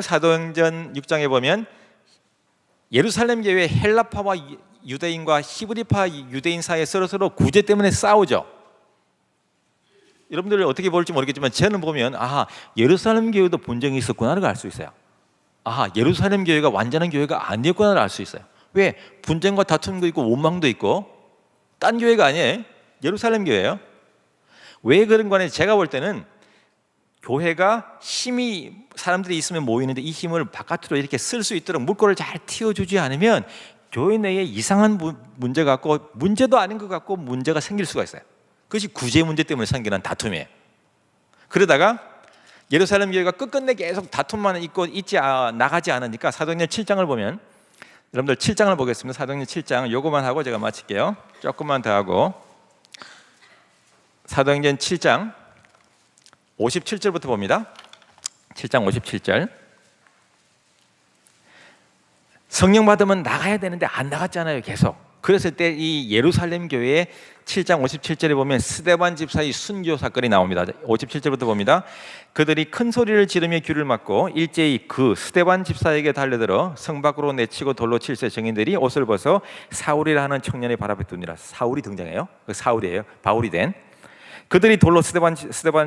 사도행전 6장에 보면 예루살렘 교회 헬라파와 유대인과 히브리파 유대인 사이에 서로 구제 때문에 싸우죠. 여러분들 어떻게 볼지 모르겠지만 저는 보면 예루살렘 교회도 분쟁이 있었구나를 알 수 있어요. 예루살렘 교회가 완전한 교회가 아니었구나를 알 수 있어요. 왜? 분쟁과 다툼도 있고 원망도 있고. 딴 교회가 아니에요. 예루살렘 교회예요. 왜 그런 거냐? 제가 볼 때는 교회가 힘이 사람들이 있으면 모이는데 이 힘을 바깥으로 이렇게 쓸 수 있도록 물꼬를 잘 틔워주지 않으면 교회 내에 이상한 문제 같고, 문제도 아닌 것 같고 문제가 생길 수가 있어요. 그것이 구제 문제 때문에 생기는 다툼이에요. 그러다가 예루살렘 교회가 끝끝내 계속 다툼만 있고 나가지 않으니까 사도행전 7장을 보면, 여러분들 7장을 보겠습니다. 사도행전 7장 요거만 하고 제가 마칠게요. 조금만 더 하고, 사도행전 7장 57절부터 봅니다. 7장 57절. 성령 받으면 나가야 되는데 안 나갔잖아요. 계속. 그랬을 때 이 예루살렘 교회의 7장 57절에 보면 스데반 집사의 순교 사건이 나옵니다. 57절부터 봅니다. 그들이 큰 소리를 지르며 귀를 막고 일제히 그 스데반 집사에게 달려들어 성 밖으로 내치고 돌로 칠세 증인들이 옷을 벗어 사울이라 하는 청년의 발 앞에 두니라. 사울이 등장해요. 그 사울이에요. 바울이 된. 그들이 돌로 스데반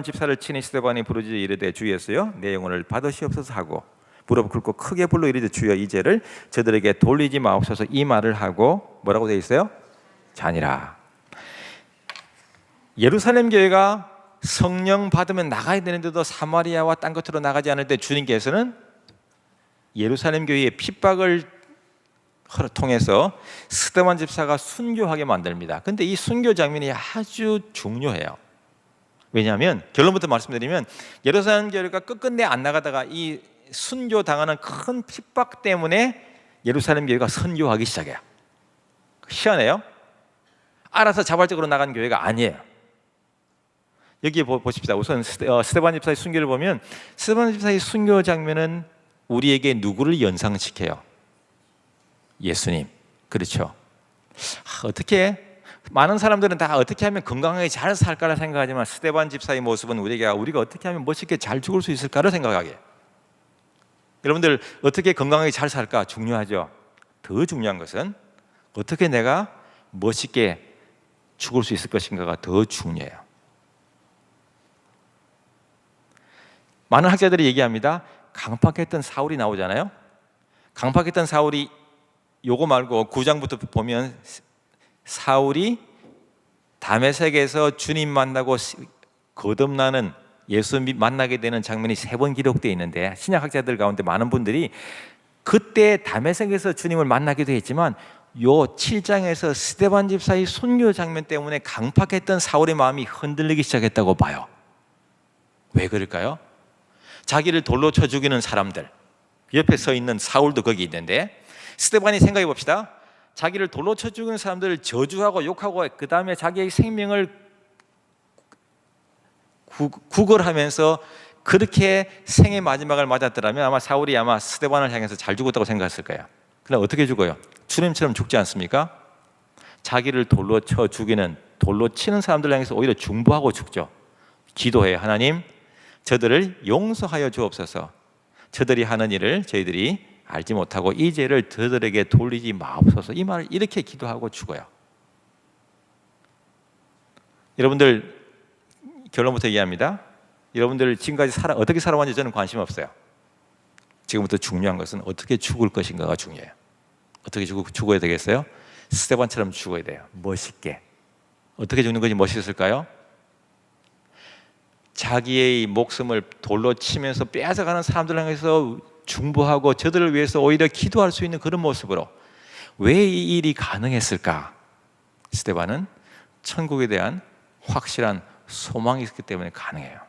집사를 치니 스데반이 부르짖어 이르되 주 예수여 내 영혼을 받으시옵소서 하고 무릎 꿇고 크게 불러 이르되 주여 이 죄를 저들에게 돌리지 마옵소서. 이 말을 하고 뭐라고 되어 있어요? 자니라. 예루살렘 교회가 성령 받으면 나가야 되는데도 사마리아와 딴 곳으로 나가지 않을 때 주님께서는 예루살렘 교회의 핍박을 통해서 스데반 집사가 순교하게 만듭니다. 근데 이 순교 장면이 아주 중요해요. 왜냐하면 결론부터 말씀드리면 예루살렘 교회가 끝끝내 안 나가다가 이 순교 당하는 큰 핍박 때문에 예루살렘 교회가 선교하기 시작해요. 희한해요. 알아서 자발적으로 나간 교회가 아니에요. 여기 보십시다. 우선 스데반 집사의 순교를 보면 스데반 집사의 순교 장면은 우리에게 누구를 연상시켜요? 예수님. 그렇죠. 어떻게 많은 사람들은 다 어떻게 하면 건강하게 잘 살까를 생각하지만 스데반 집사의 모습은 우리가 어떻게 하면 멋있게 잘 죽을 수 있을까를 생각하게. 여러분들 어떻게 건강하게 잘 살까 중요하죠. 더 중요한 것은 어떻게 내가 멋있게 죽을 수 있을 것인가가 더 중요해요. 많은 학자들이 얘기합니다. 강팍했던 사울이 나오잖아요. 강팍했던 사울이 요거 말고 9장부터 보면 사울이 다메섹에서 주님 만나고 거듭나는 예수 만나게 되는 장면이 3번 기록되어 있는데 신약학자들 가운데 많은 분들이 그때 다메섹에서 주님을 만나기도 했지만 요 7장에서 스데반 집사의 순교 장면 때문에 강팍했던 사울의 마음이 흔들리기 시작했다고 봐요. 왜 그럴까요? 자기를 돌로 쳐 죽이는 사람들, 옆에 서 있는 사울도 거기 있는데 스데반이 생각해 봅시다. 자기를 돌로 쳐 죽이는 사람들을 저주하고 욕하고 그 다음에 자기의 생명을 구걸하면서 그렇게 생의 마지막을 맞았더라면 아마 사울이 아마 스데반을 향해서 잘 죽었다고 생각했을 거예요. 그럼 어떻게 죽어요? 주님처럼 죽지 않습니까? 자기를 돌로 쳐 죽이는, 돌로 치는 사람들 향해서 오히려 중보하고 죽죠. 기도해요. 하나님, 저들을 용서하여 주옵소서. 저들이 하는 일을 저희들이 알지 못하고 이 죄를 저들에게 돌리지 마옵소서. 이 말을 이렇게 기도하고 죽어요. 여러분들 결론부터 얘기합니다. 여러분들 지금까지 어떻게 살아왔는지 저는 관심 없어요. 지금부터 중요한 것은 어떻게 죽을 것인가가 중요해요. 어떻게 죽어야 되겠어요? 스데반처럼 죽어야 돼요. 멋있게. 어떻게 죽는 것이 멋있을까요? 자기의 목숨을 돌로 치면서 빼앗아가는 사람들 향해서 중보하고 저들을 위해서 오히려 기도할 수 있는 그런 모습으로. 왜 이 일이 가능했을까? 스데반은 천국에 대한 확실한 소망이 있었기 때문에 가능해요.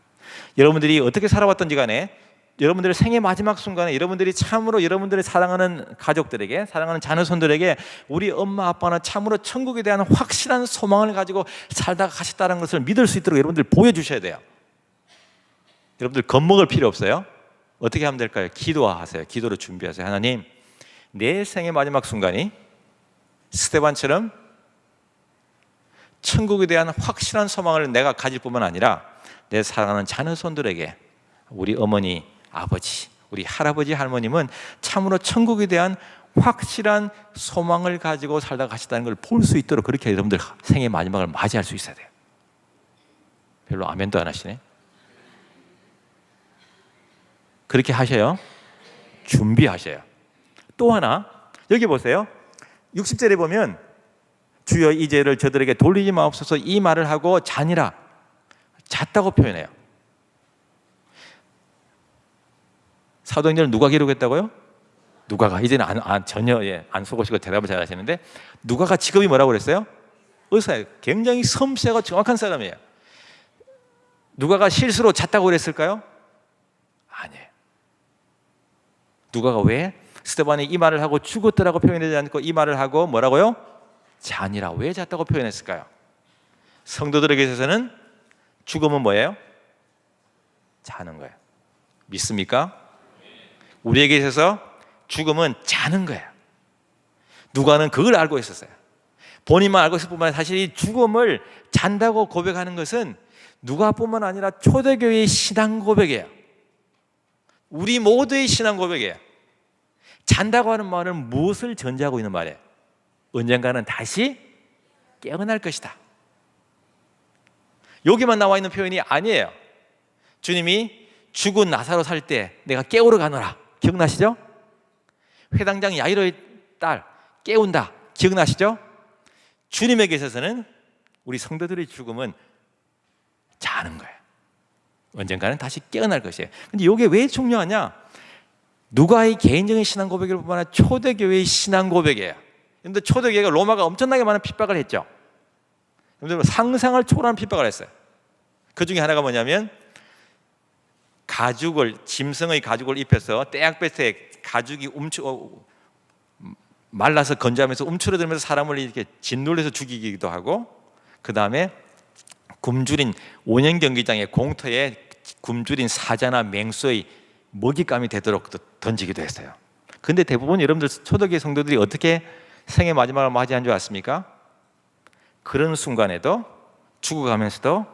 여러분들이 어떻게 살아왔던지 간에 여러분들의 생의 마지막 순간에 여러분들이 참으로 여러분들의 사랑하는 가족들에게, 사랑하는 자녀손들에게 우리 엄마 아빠는 참으로 천국에 대한 확실한 소망을 가지고 살다가 가셨다는 것을 믿을 수 있도록 여러분들 보여주셔야 돼요. 여러분들 겁먹을 필요 없어요. 어떻게 하면 될까요? 기도하세요. 기도로 준비하세요. 하나님, 내 생의 마지막 순간이 스데반처럼 천국에 대한 확실한 소망을 내가 가질 뿐만 아니라 내 사랑하는 자녀손들에게, 우리 어머니, 아버지, 우리 할아버지, 할머님은 참으로 천국에 대한 확실한 소망을 가지고 살다가 가셨다는 걸 볼 수 있도록 그렇게 여러분들 생의 마지막을 맞이할 수 있어야 돼요. 별로 아멘도 안 하시네. 그렇게 하셔요. 준비하셔요. 또 하나, 여기 보세요. 60절에 보면 주여 이 죄를 저들에게 돌리지 마옵소서. 이 말을 하고 자니라, 잤다고 표현해요. 사도행전을 누가 기록했다고요? 누가가. 이제는 전혀 안 속으시고 대답을 잘 하시는데, 누가가 직업이 뭐라고 그랬어요? 의사예요. 굉장히 섬세하고 정확한 사람이에요. 누가가 실수로 잤다고 그랬을까요? 아니에요. 누가가 왜 스데반이 이 말을 하고 죽었더라고 표현하지 않고 이 말을 하고 뭐라고요? 자니라. 왜 잤다고 표현했을까요? 성도들에게 있어서는 죽음은 뭐예요? 자는 거예요. 믿습니까? 우리에게 있어서 죽음은 자는 거예요. 누가는 그걸 알고 있었어요. 본인만 알고 있을 뿐만 아니라 사실 이 죽음을 잔다고 고백하는 것은 누가뿐만 아니라 초대교회의 신앙 고백이에요. 우리 모두의 신앙 고백이에요. 잔다고 하는 말은 무엇을 전제하고 있는 말이에요? 언젠가는 다시 깨어날 것이다. 여기만 나와 있는 표현이 아니에요. 주님이 죽은 나사로 살 때 내가 깨우러 가노라. 기억나시죠? 회당장 야이로의 딸 깨운다. 기억나시죠? 주님에게 있어서는 우리 성도들의 죽음은 자는 거예요. 언젠가는 다시 깨어날 것이에요. 근데 이게 왜 중요하냐? 누가의 개인적인 신앙 고백일 뿐만 아니라 초대교회의 신앙 고백이에요. 근데 초대교회가 로마가 엄청나게 많은 핍박을 했죠. 여러분들 상상을 초월한 핍박을 했어요. 그 중에 하나가 뭐냐면 짐승의 가죽을 입혀서 떼약볕에 가죽이 말라서 건조하면서 움츠러들면서 사람을 이렇게 짓눌러서 죽이기도 하고, 그 다음에 굶주린 원형 경기장의 공터에 굶주린 사자나 맹수의 먹잇감이 되도록 던지기도 했어요. 근데 대부분 여러분들 초대교회 성도들이 어떻게 생의 마지막을 맞이한 줄 아십니까? 그런 순간에도 죽어가면서도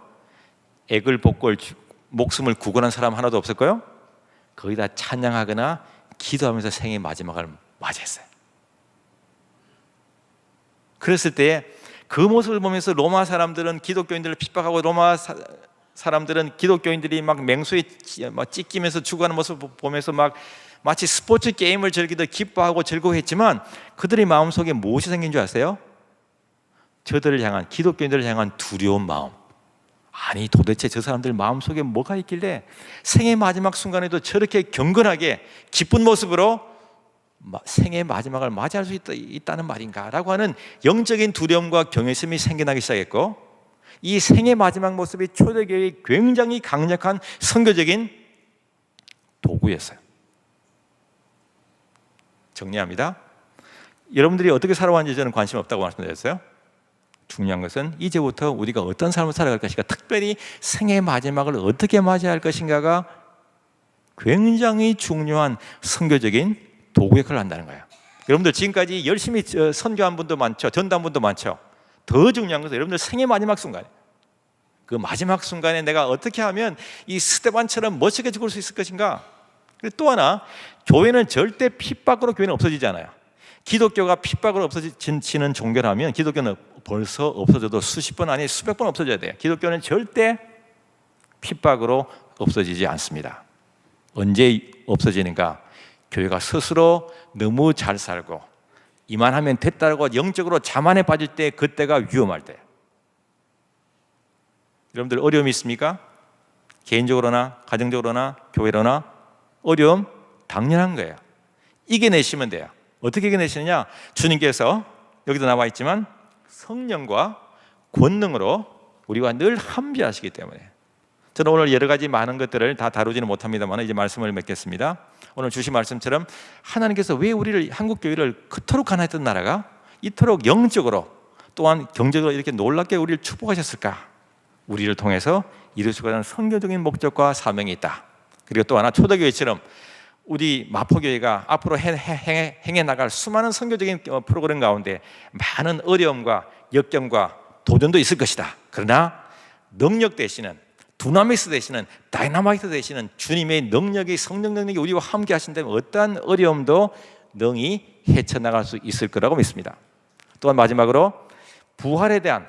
액을 벗고 목숨을 구걸한 사람 하나도 없을까요? 거의 다 찬양하거나 기도하면서 생의 마지막을 맞이했어요. 그랬을 때 그 모습을 보면서 로마 사람들은 기독교인들을 핍박하고, 로마 사람들은 기독교인들이 막 맹수에 찢기면서 죽어가는 모습을 보면서 막 마치 스포츠 게임을 즐기듯 기뻐하고 즐거워했지만, 그들의 마음속에 무엇이 생긴 줄 아세요? 저들을 향한, 기독교인들을 향한 두려운 마음. 아니 도대체 저 사람들 마음속에 뭐가 있길래 생의 마지막 순간에도 저렇게 경건하게 기쁜 모습으로 생의 마지막을 맞이할 수 있다는 말인가 라고 하는 영적인 두려움과 경외심이 생겨나기 시작했고, 이 생의 마지막 모습이 초대교회의 굉장히 강력한 선교적인 도구였어요. 정리합니다. 여러분들이 어떻게 살아왔는지 저는 관심 없다고 말씀드렸어요. 중요한 것은 이제부터 우리가 어떤 삶을 살아갈 것인가, 특별히 생의 마지막을 어떻게 맞이할 것인가가 굉장히 중요한 선교적인 도구 역할을 한다는 거예요. 여러분들 지금까지 열심히 선교한 분도 많죠. 전도한 분도 많죠. 더 중요한 것은 여러분들 생의 마지막 순간에, 그 마지막 순간에 내가 어떻게 하면 이 스데반처럼 멋지게 죽을 수 있을 것인가. 그리고 또 하나, 교회는 절대 핍박으로 교회는 없어지지 않아요. 기독교가 핍박으로 없어지는 종교라면 기독교는 벌써 없어져도 수십 번 아니 수백 번 없어져야 돼요. 기독교는 절대 핍박으로 없어지지 않습니다. 언제 없어지는가? 교회가 스스로 너무 잘 살고 이만하면 됐다고 영적으로 자만에 빠질 때, 그때가 위험할 때. 여러분들 어려움이 있습니까? 개인적으로나 가정적으로나 교회로나 어려움 당연한 거예요. 이겨내시면 돼요. 어떻게 이겨내시느냐? 주님께서 여기도 나와 있지만 성령과 권능으로 우리와 늘 함께하시기 때문에. 저는 오늘 여러 가지 많은 것들을 다 다루지는 못합니다만 이제 말씀을 맺겠습니다. 오늘 주신 말씀처럼 하나님께서 왜 우리를, 한국 교회를 그토록 가난했던 나라가 이토록 영적으로 또한 경제적으로 이렇게 놀랍게 우리를 축복하셨을까? 우리를 통해서 이루시고 가는 선교적인 목적과 사명이 있다. 그리고 또 하나, 초대교회처럼 우리 마포교회가 앞으로 행해 나갈 수많은 선교적인 프로그램 가운데 많은 어려움과 역경과 도전도 있을 것이다. 그러나 능력 되시는, 두나미스 되시는, 다이나마이트 되시는 주님의 능력이, 성령 능력이 우리와 함께 하신다면 어떠한 어려움도 능히 헤쳐나갈 수 있을 거라고 믿습니다. 또한 마지막으로, 부활에 대한,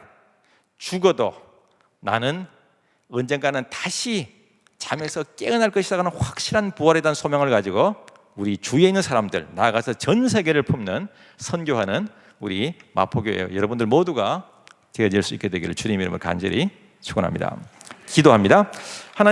죽어도 나는 언젠가는 다시 잠에서 깨어날 것이다 하는 확실한 부활에 대한 소명을 가지고 우리 주위에 있는 사람들, 나아가서 전 세계를 품는, 선교하는 우리 마포교회 여러분들 모두가 되어질 수 있게 되기를 주님 이름으로 간절히 축원합니다. 기도합니다. 하나님,